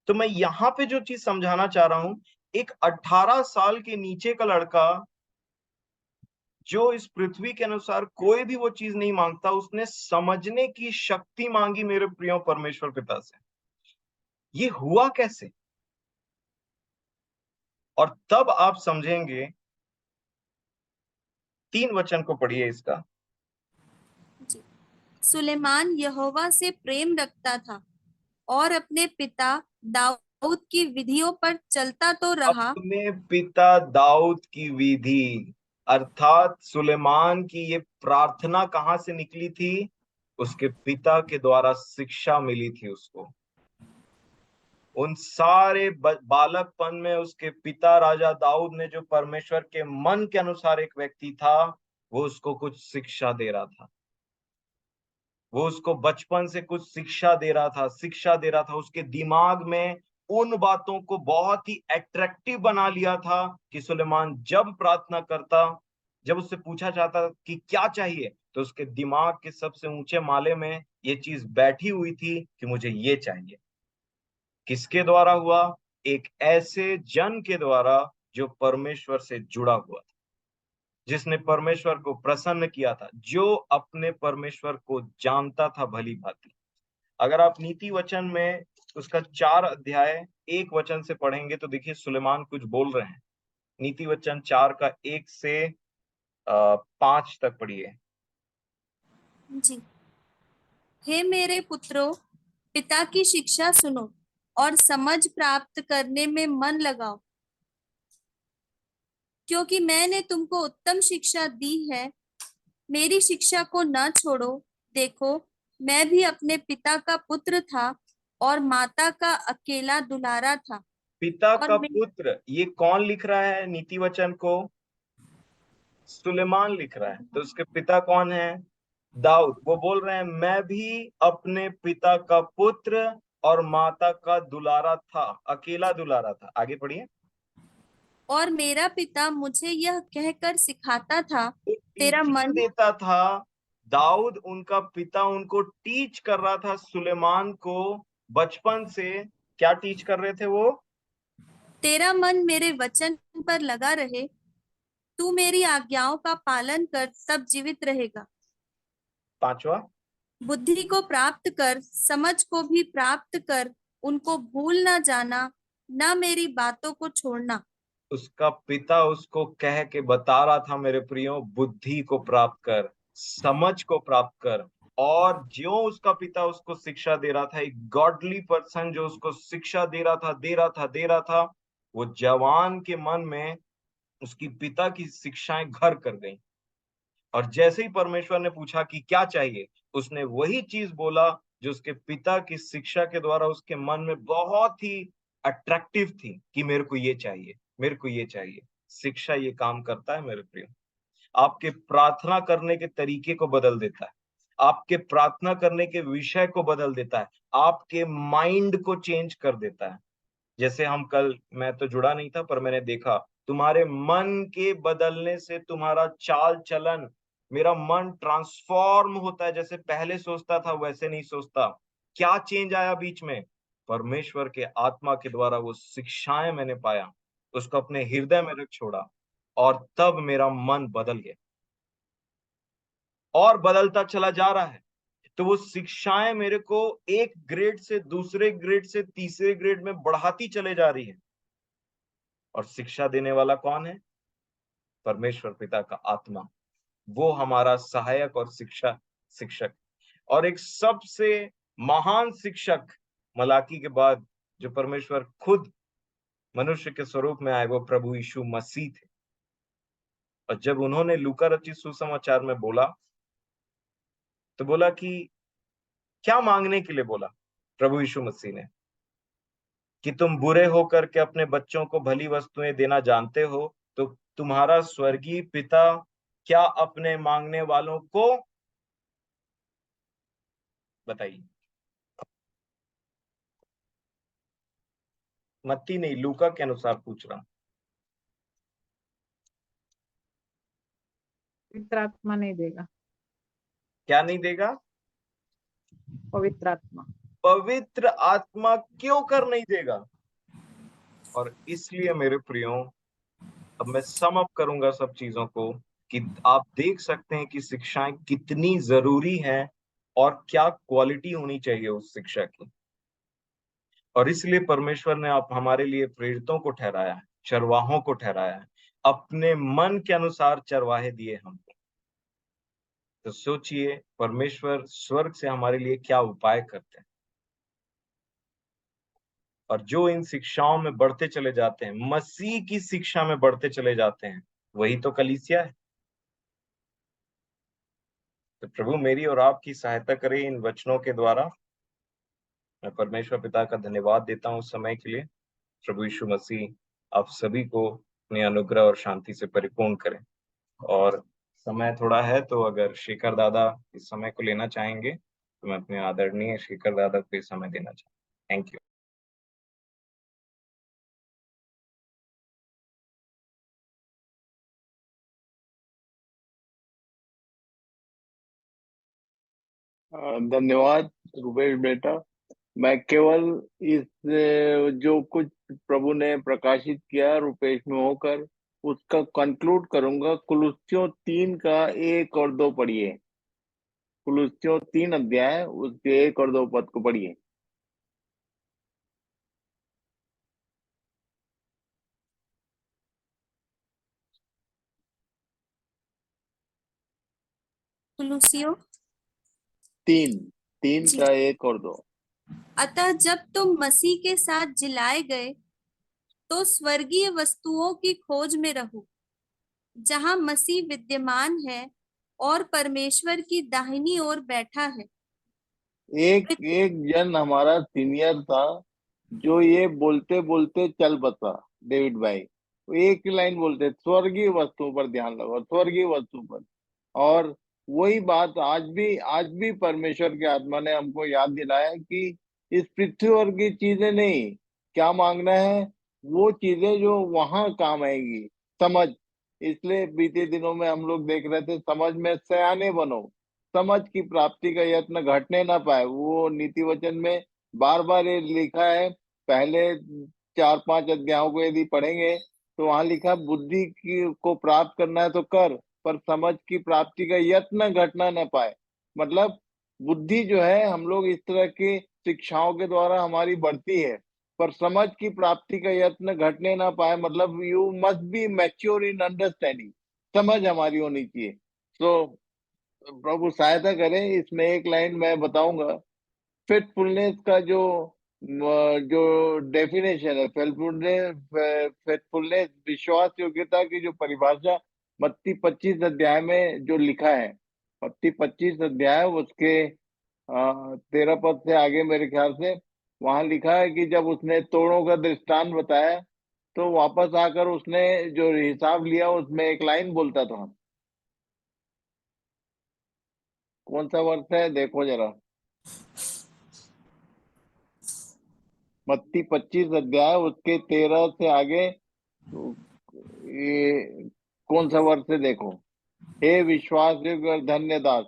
G: तो मैं यहां पे जो चीज समझाना चाह रहा हूं, एक 18 साल के नीचे का लड़का जो इस पृथ्वी के अनुसार कोई भी वो चीज नहीं मांगता, उसने समझने की शक्ति मांगी मेरे प्रियो परमेश्वर पिता से। ये हुआ कैसे? और तब आप समझेंगे। 3 वचन को पढ़िए इसका।
H: जी। सुलेमान यहोवा से प्रेम रखता था और अपने पिता दाऊद की विधियों पर चलता तो रहा।
G: अपने पिता दाऊद की विधि, अर्थात सुलेमान की ये प्रार्थना कहां से निकली थी? उसके पिता के द्वारा शिक्षा मिली थी उसको। उन सारे बालकपन में उसके पिता राजा दाऊद ने, जो परमेश्वर के मन के अनुसार एक व्यक्ति था, वो उसको कुछ शिक्षा दे रहा था। वो उसको बचपन से कुछ शिक्षा दे रहा था, उसके दिमाग में उन बातों को बहुत ही अट्रैक्टिव बना लिया था कि सुलेमान जब प्रार्थना करता, जब उससे पूछा जाता कि क्या चाहिए, तो उसके दिमाग के सबसे ऊंचे माले में ये चीज बैठी हुई थी कि मुझे ये चाहिए। किसके द्वारा हुआ? एक ऐसे जन के द्वारा जो परमेश्वर से जुड़ा हुआ था, जिसने परमेश्वर को प्रसन्न किया था, जो अपने परमेश्वर को जानता था भली भांति। अगर आप नीति वचन में उसका 4 अध्याय 1 वचन से पढ़ेंगे तो देखिए सुलेमान कुछ बोल रहे हैं। नीति वचन 4 का 1 से 5 तक पढ़िए।
H: जी। हे मेरे पुत्रों, पिता की शिक्षा सुनो और समझ प्राप्त करने में मन लगाओ, क्योंकि मैंने तुमको उत्तम शिक्षा दी है। मेरी शिक्षा को न छोड़ो। देखो, मैं भी अपने पिता का पुत्र था और माता का अकेला दुलारा था।
G: पिता
H: और
G: का
H: मैं
G: पुत्र, ये कौन लिख रहा है नीति वचन को? सुलेमान लिख रहा है। तो उसके पिता कौन है? दाऊद। वो बोल रहे हैं मैं भी अपने पिता का पुत्र और माता का दुलारा था, अकेला दुलारा था। आगे पढ़िए।
H: और मेरा पिता मुझे यह कहकर सिखाता था,
G: वो
H: तेरा
G: टीचिंग
H: मन
G: देता था। दाऊद उनका पिता उनको टीच कर रहा था, सुलेमान को बचपन से क्या टीच कर रहे थे वो?
H: तेरा मन मेरे वचन पर लगा रहे, तू मेरी आज्ञाओं का पालन कर, तब जीवित रहेगा।
G: 5वां,
H: बुद्धि को प्राप्त कर, समझ को भी प्राप्त कर, उनको भूल ना जाना, ना मेरी बातों को छोड़ना।
G: उसका पिता उसको कह के बता रहा था, मेरे प्रियो, बुद्धि को प्राप्त कर, समझ को प्राप्त कर। और जो उसका पिता उसको शिक्षा दे रहा था, एक गॉडली पर्सन जो उसको शिक्षा दे रहा था, वो जवान के मन में उसकी पिता की शिक्षाएं घर कर गई। और जैसे ही परमेश्वर ने पूछा कि क्या चाहिए, उसने वही चीज बोला जो उसके पिता की शिक्षा के द्वारा उसके मन में बहुत ही अट्रैक्टिव थी कि मेरे को ये चाहिए, मेरे को ये चाहिए। शिक्षा ये काम करता है मेरे प्रियो, आपके प्रार्थना करने के तरीके को बदल देता है, आपके प्रार्थना करने के विषय को बदल देता है, आपके माइंड को चेंज कर देता है। जैसे हम कल, मैं तो जुड़ा नहीं था पर मैंने देखा, तुम्हारे मन के बदलने से तुम्हारा चाल चलन, मेरा मन ट्रांसफॉर्म होता है। जैसे पहले सोचता था वैसे नहीं सोचता। क्या चेंज आया बीच में? परमेश्वर के आत्मा के द्वारा वो शिक्षाएं मैंने पाया, उसको अपने हृदय में रख छोड़ा, और तब मेरा मन बदल गया और बदलता चला जा रहा है। तो वो शिक्षाएं मेरे को एक ग्रेड से दूसरे ग्रेड से तीसरे ग्रेड में बढ़ाती चले जा रही है। और शिक्षा देने वाला कौन है? परमेश्वर पिता का आत्मा। वो हमारा सहायक और शिक्षक। और एक सबसे महान शिक्षक मलाकी के बाद जो परमेश्वर खुद मनुष्य के स्वरूप में आए, वो प्रभु यीशु मसीह थे। और जब उन्होंने लूका रचित सुसमाचार में बोला, तो बोला कि क्या मांगने के लिए बोला प्रभु यीशु मसीह ने? कि तुम बुरे होकर के अपने बच्चों को भली वस्तुएं देना जानते हो, तो तुम्हारा स्वर्गीय पिता क्या अपने मांगने वालों को, बताइए। मत्ती नहीं, लूका के अनुसार पूछ रहा हूं।
D: पवित्र आत्मा नहीं देगा।
G: क्या नहीं देगा?
D: पवित्र आत्मा।
G: पवित्र आत्मा क्यों कर नहीं देगा? और इसलिए मेरे प्रियो, अब मैं सम अप करूंगा सब चीजों को, कि आप देख सकते हैं कि शिक्षाएं कितनी जरूरी हैं और क्या क्वालिटी होनी चाहिए उस शिक्षा की। और इसलिए परमेश्वर ने आप हमारे लिए प्रेरितों को ठहराया है, चरवाहों को ठहराया है, अपने मन के अनुसार चरवाहे दिए हमको। तो सोचिए परमेश्वर स्वर्ग से हमारे लिए क्या उपाय करते हैं। और जो इन शिक्षाओं में बढ़ते चले जाते हैं, मसीह की शिक्षा में बढ़ते चले जाते हैं, वही तो कलीसिया है। तो प्रभु मेरी और आपकी सहायता करे इन वचनों के द्वारा। मैं परमेश्वर पिता का धन्यवाद देता हूँ उस समय के लिए। प्रभु यीशु मसीह आप सभी को अपने अनुग्रह और शांति से परिपूर्ण करें। और समय थोड़ा है, तो अगर शेखर दादा इस समय को लेना चाहेंगे तो मैं अपने आदरणीय शेखर दादा को इस समय देना चाहूँ। Thank you.
F: धन्यवाद रुपेश बेटा। मैं केवल इस जो कुछ प्रभु ने प्रकाशित किया रुपेश में होकर, उसका कंक्लूड करूंगा। कुलुस्सियों 3 का 1 और 2 पढ़िए। कुलुस्सियों 3 अध्याय उसके 1 और 2 पद को पढ़िए।
H: कुलुस्सियों
F: 3
H: जी।
F: का 1 और 2।
H: अतः जब तुम मसीह के साथ जिलाए गए, तो स्वर्गीय वस्तुओं की खोज में रहो, जहां मसीह विद्यमान है और परमेश्वर की दाहिनी ओर बैठा है।
F: एक जन हमारा सीनियर था जो ये बोलते बोलते चल बसा, डेविड भाई। वो एक ही लाइन बोलते, स्वर्गीय वस्तुओं पर ध्यान लगाओ, स्वर्गीय वस्तु पर। और वही बात आज भी परमेश्वर के आत्मा ने हमको याद दिलाया कि इस पृथ्वी और की चीजें नहीं, क्या मांगना है? वो चीजें जो वहां काम आएंगी। समझ, इसलिए बीते दिनों में हम लोग देख रहे थे, समझ में सयाने बनो, समझ की प्राप्ति का यत्न घटने ना पाए। वो नीति वचन में बार बार ये लिखा है। पहले 4-5 अध्यायों को यदि पढ़ेंगे तो वहां लिखा बुद्धि की को प्राप्त करना है तो कर, पर समझ की प्राप्ति का यत्न घटना न पाए। मतलब बुद्धि जो है हम लोग इस तरह की शिक्षाओं के द्वारा हमारी बढ़ती है, पर समझ की प्राप्ति का यत्न घटने ना पाए। मतलब you must be mature in understanding, समझ हमारी होनी चाहिए। तो प्रभु सहायता करें। इसमें एक लाइन मैं बताऊंगा, फेथफुलनेस का जो डेफिनेशन है, फेथफुलनेस विश्वास योग्यता की जो परिभाषा मत्ती 25 अध्याय में जो लिखा है, मत्ती 25 अध्याय उसके 13 पद से आगे मेरे ख्याल से वहां लिखा है कि जब उसने तोड़ों का दृष्टांत बताया तो वापस आकर उसने जो हिसाब लिया उसमें एक लाइन बोलता था। कौन सा वर्ष है देखो जरा, मत्ती 25 अध्याय उसके 13 से आगे, ये कौन सा वर्ष है देखो। हे विश्वास योग्य और धन्य दास।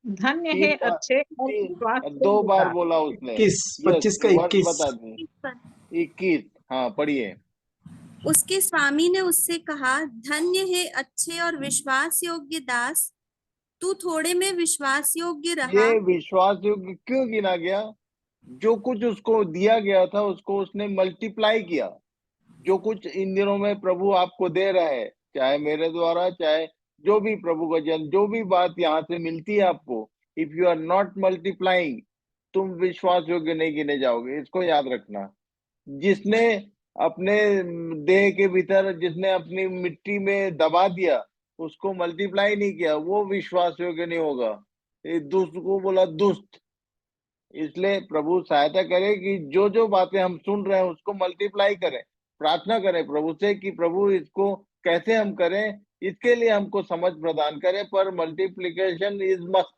D: धन्य है
F: 3 बार,
D: अच्छे और विश्वास
F: 2 बार
D: योग्य
F: बोला उसने।
I: 21,
F: यस,
I: 25 का
F: वर्ष
I: 21।
F: बता दें। 21, हाँ पढ़िए।
H: उसके स्वामी ने उससे कहा, धन्य है अच्छे और विश्वास योग्य दास, तू थोड़े में विश्वास योग्य रहा।
F: ये विश्वास योग्य क्यों गिना गया? जो कुछ उसको दिया गया था उसको उसने मल्टीप्लाई किया। जो कुछ इन दिनों में प्रभु आपको दे रहा है, चाहे मेरे द्वारा, चाहे जो भी प्रभु का जन, जो भी बात यहाँ से मिलती है आपको, if you are not multiplying, तुम विश्वास योग्य नहीं गिने जाओगे। इसको याद रखना। जिसने अपने देह के भीतर, जिसने अपनी मिट्टी में दबा दिया, उसको मल्टीप्लाई नहीं किया, वो विश्वास योग्य नहीं होगा। ये दुष्ट को बोला दुष्ट। इसलिए प्रभु सहायता करे कि जो जो बातें हम सुन रहे हैं उसको मल्टीप्लाई करें। प्रार्थना करें प्रभु से कि प्रभु इसको कैसे हम करें, इसके लिए हमको समझ प्रदान करें। पर मल्टीप्लिकेशन इज मस्ट,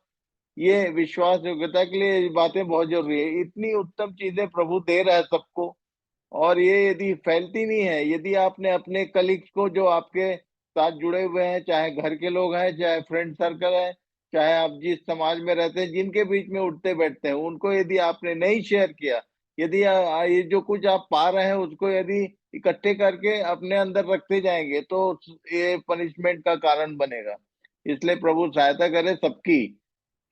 F: ये विश्वास योग्यता के लिए ये बातें बहुत जरूरी है। इतनी उत्तम चीजें प्रभु दे रहा है सबको, और ये यदि फैलती नहीं है, यदि आपने अपने कलीग्स को जो आपके साथ जुड़े हुए हैं, चाहे घर के लोग हैं, चाहे फ्रेंड सर्कल है, चाहे आप जिस समाज में रहते हैं, जिनके बीच में उठते बैठते हैं, उनको यदि आपने नहीं शेयर किया, यदि ये जो कुछ आप पा रहे हैं उसको यदि इकट्ठे करके अपने अंदर रखते जाएंगे तो ये पनिशमेंट का कारण बनेगा। इसलिए प्रभु सहायता करे सबकी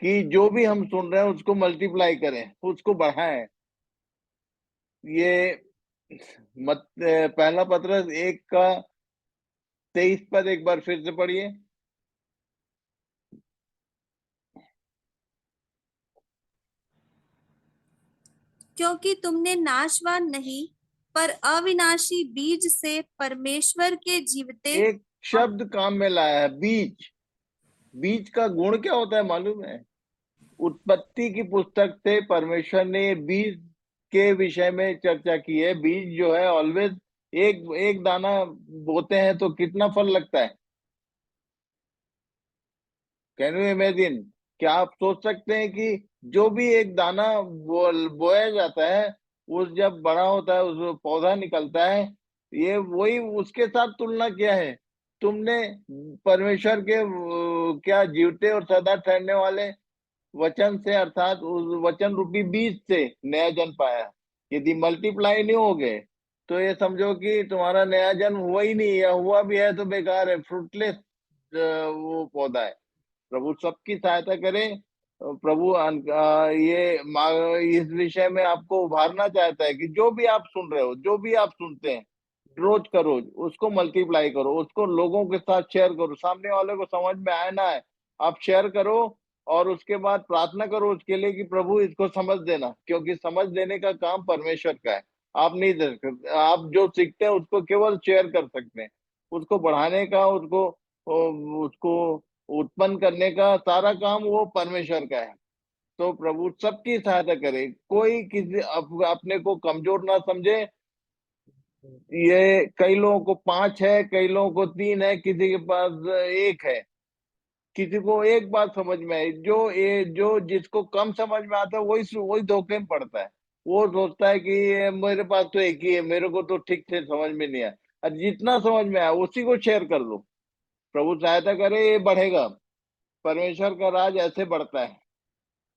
F: कि जो भी हम सुन रहे हैं उसको मल्टीप्लाई करें, उसको बढ़ाएं। ये पहला पत्रस 1 का 23 पद एक बार फिर से पढ़िए।
H: क्योंकि तुमने नाशवान नहीं पर अविनाशी बीज से परमेश्वर के जीवते
F: एक शब्द काम में लाया है, बीज। बीज का गुण क्या होता है मालूम है? उत्पत्ति की पुस्तक से परमेश्वर ने बीज के विषय में चर्चा की है। बीज जो है ऑलवेज, एक एक दाना बोते हैं तो कितना फल लगता है? Can you imagine? क्या आप सोच सकते हैं कि जो भी एक दाना बोया जाता है, उस जब बड़ा होता है, उस पौधा निकलता है, ये वही उसके साथ तुलना किया है। तुमने परमेश्वर के क्या जीवते और सदा ठहरने वाले वचन से, अर्थात उस वचन रूपी बीज से नया जन्म पाया। यदि मल्टीप्लाई नहीं हो गए तो ये समझो कि तुम्हारा नया जन्म हुआ ही नहीं, या हुआ भी है तो बेकार है, फ्रूटलेस वो पौधा है। प्रभु सबकी सहायता करें। प्रभु इस विषय में आपको उभारना चाहता है कि जो भी आप सुन रहे हो, जो भी आप सुनते हैं, रोज का रोज उसको मल्टीप्लाई करो, उसको लोगों के साथ शेयर करो। सामने वाले को समझ में आए ना आए, आप शेयर करो, और उसके बाद प्रार्थना करो उसके लिए कि प्रभु इसको समझ देना, क्योंकि समझ देने का काम परमेश्वर का है। आप नहीं दे सकते। आप जो सीखते हैं उसको केवल शेयर कर सकते हैं। उसको बढ़ाने का, उसको उसको उत्पन्न करने का सारा काम वो परमेश्वर का है। तो प्रभु सबकी सहायता करे, कोई किसी अपने को कमजोर ना समझे। ये कई लोगों को 5 है, कई लोगों को 3 है, किसी के पास 1 है। किसी को एक बात समझ में आई, जो जिसको कम समझ में आता है वही धोखे में पड़ता है। वो सोचता है कि ये मेरे पास तो एक ही है, मेरे को तो ठीक से समझ में नहीं आया। और जितना समझ में आया उसी को शेयर कर दो। प्रभु सहायता करे, ये बढ़ेगा। परमेश्वर का राज ऐसे बढ़ता है।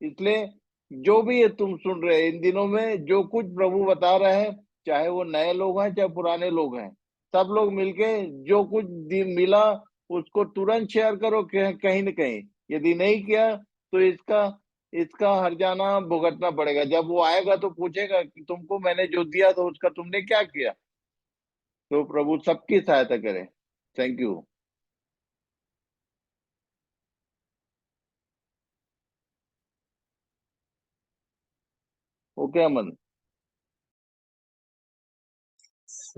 F: इसलिए जो भी ये तुम सुन रहे हैं इन दिनों में, जो कुछ प्रभु बता रहे हैं, चाहे वो नए लोग हैं चाहे पुराने लोग हैं, सब लोग मिलके जो कुछ मिला उसको तुरंत शेयर करो कहीं न कहीं। यदि नहीं किया तो इसका इसका हर्जाना भुगतना पड़ेगा। जब वो आएगा तो पूछेगा कि तुमको मैंने जो दिया था उसका तुमने क्या किया। तो प्रभु सबकी सहायता करे। Thank you. ओके अमन।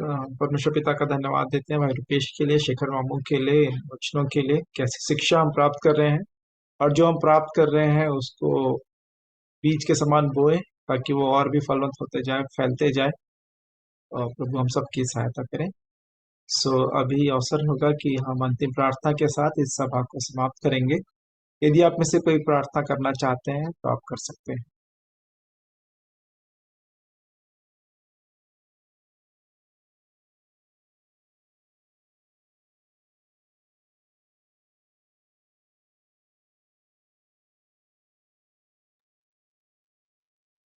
A: परमेश्वर पिता का धन्यवाद देते हैं भाई रुपेश के लिए, शेखर मामू के लिए, इन वचनों के लिए, कैसी शिक्षा हम प्राप्त कर रहे हैं और जो हम प्राप्त कर रहे हैं उसको बीज के समान बोए ताकि वो और भी फलवंत होते जाए, फैलते जाए। और प्रभु हम सबकी सहायता करें। सो अभी अवसर होगा कि हम अंतिम प्रार्थना के साथ इस सभा को समाप्त करेंगे। यदि आप में से कोई प्रार्थना करना चाहते हैं तो आप कर सकते हैं।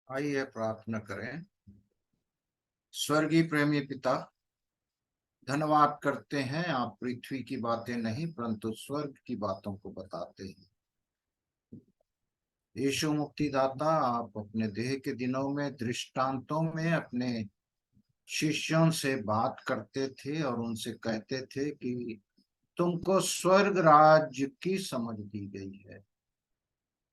B: आइए प्रार्थना करें। स्वर्गीय प्रेमी पिता, धन्यवाद करते हैं, आप पृथ्वी की बातें नहीं परंतु स्वर्ग की बातों को बताते हैं। यीशु मुक्तिदाता, आप अपने देह के दिनों में दृष्टांतों में अपने शिष्यों से बात करते थे और उनसे कहते थे कि तुमको स्वर्ग राज्य की समझ दी गई है।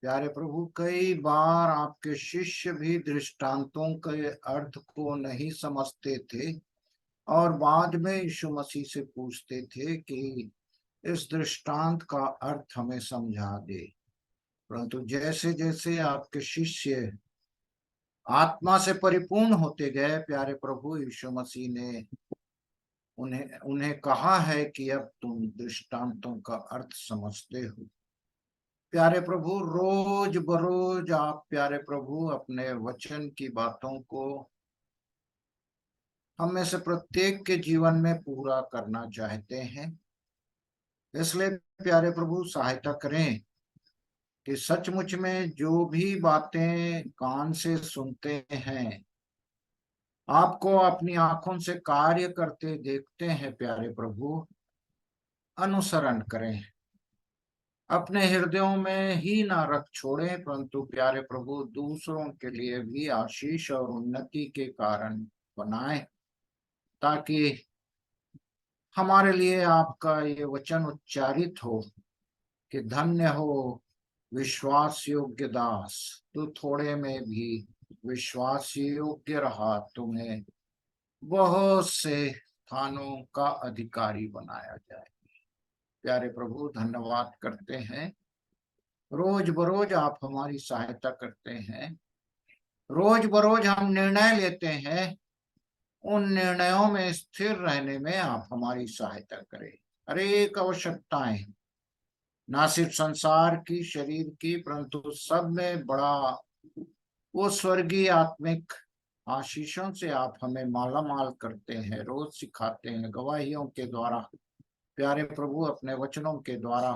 B: प्यारे प्रभु, कई बार आपके शिष्य भी दृष्टांतों के अर्थ को नहीं समझते थे और बाद में यीशु मसीह से पूछते थे कि इस दृष्टांत का अर्थ हमें समझा दे। परंतु जैसे जैसे आपके शिष्य आत्मा से परिपूर्ण होते गए, प्यारे प्रभु, यीशु मसीह ने उन्हें उन्हें कहा है कि अब तुम दृष्टांतों का अर्थ समझते हो। प्यारे प्रभु, रोज बरोज आप प्यारे प्रभु अपने वचन की बातों को हम में से प्रत्येक के जीवन में पूरा करना चाहते हैं। इसलिए प्यारे प्रभु सहायता करें कि सचमुच में जो भी बातें कान से सुनते हैं, आपको अपनी आंखों से कार्य करते देखते हैं, प्यारे प्रभु अनुसरण करें। अपने हृदयों में ही ना रख छोड़ें परंतु प्यारे प्रभु दूसरों के लिए भी आशीष और उन्नति के कारण बनाएं, ताकि हमारे लिए आपका ये वचन उच्चारित हो कि धन्य हो विश्वास योग्य दास, तू थोड़े में भी विश्वास योग्य रहा, तुम्हें बहुत से स्थानों का अधिकारी बनाया जाए। प्यारे प्रभु धन्यवाद करते हैं, रोज बरोज आप हमारी सहायता करते हैं। रोज बरोज हम निर्णय लेते हैं, उन निर्णयों में स्थिर रहने में आप हमारी सहायता करें। अनेक आवश्यकताएं ना सिर्फ संसार की, शरीर की, परंतु सब में बड़ा वो स्वर्गीय आत्मिक आशीषों से आप हमें माला माल करते हैं, रोज सिखाते हैं गवाहियों के द्वारा, प्यारे प्रभु अपने वचनों के द्वारा।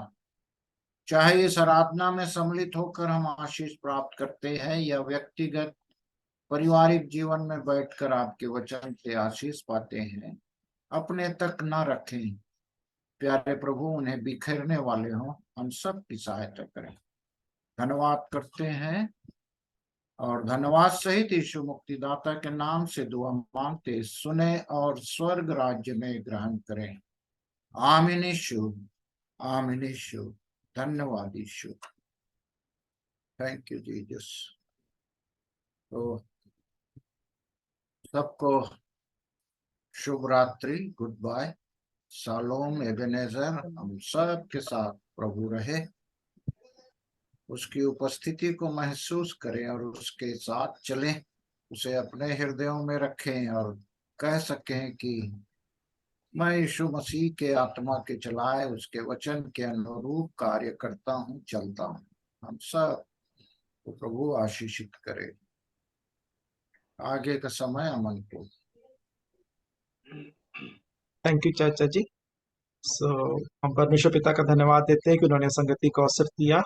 B: चाहे इस आराधना में सम्मिलित होकर हम आशीष प्राप्त करते हैं या व्यक्तिगत पारिवारिक जीवन में बैठकर आपके वचन से आशीष पाते हैं, अपने तक न रखें प्यारे प्रभु, उन्हें बिखेरने वाले हों, हम सब की सहायता करें। धन्यवाद करते हैं और धन्यवाद सहित यीशु मुक्तिदाता के नाम से दुआ मांगते, सुने और स्वर्ग राज्य में ग्रहण करें। आमीन यीशु, आमीन यीशु। धन्यवाद यीशु। Thank you Jesus. तो सबको शुभ रात्रि, गुड बाय, शालोम, एबेनेजर। हम सब के साथ प्रभु रहे, उसकी उपस्थिति को महसूस करें और उसके साथ चलें, उसे अपने हृदयों में रखें और कह सकें कि मैं यीशु मसीह के आत्मा के चलाए उसके वचन के अनुरूप कार्य करता हूँ, चलता हूँ। हम सब को प्रभु आशीषित करे। आगे का समय अमन को।
A: थैंक यू चाचा जी। हम परमेश्वर पिता का धन्यवाद देते हैं कि उन्होंने संगति को अवसर दिया।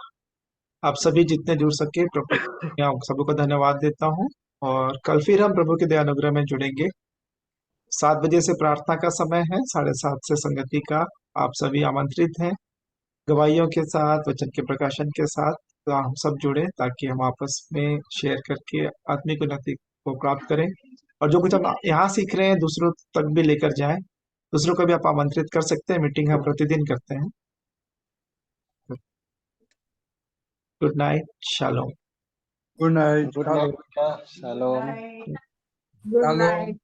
A: आप सभी जितने जुड़ सके प्रभु मैं आप सबको धन्यवाद देता हूँ। और कल फिर हम प्रभु के दया अनुग्रह में जुड़ेंगे। 7 बजे से प्रार्थना का समय है, 7:30 से संगति का। आप सभी आमंत्रित हैं गवाहियों के साथ, वचन के प्रकाशन के साथ। तो हम सब जुड़े ताकि हम आपस में शेयर करके आत्मिक उन्नति को प्राप्त करें, और जो कुछ हम यहाँ सीख रहे हैं दूसरों तक भी लेकर जाएं। दूसरों को भी आप आमंत्रित कर सकते हैं। मीटिंग हम प्रतिदिन करते हैं। Good night, shalom.
C: Good night.
E: Good night बेटा, शालोम।
D: Good
C: Shalom.
D: नाइट।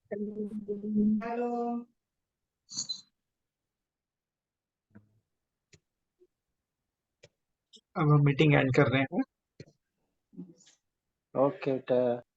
A: अब हम मीटिंग एंड कर रहे हैं।
E: ओके बेटा।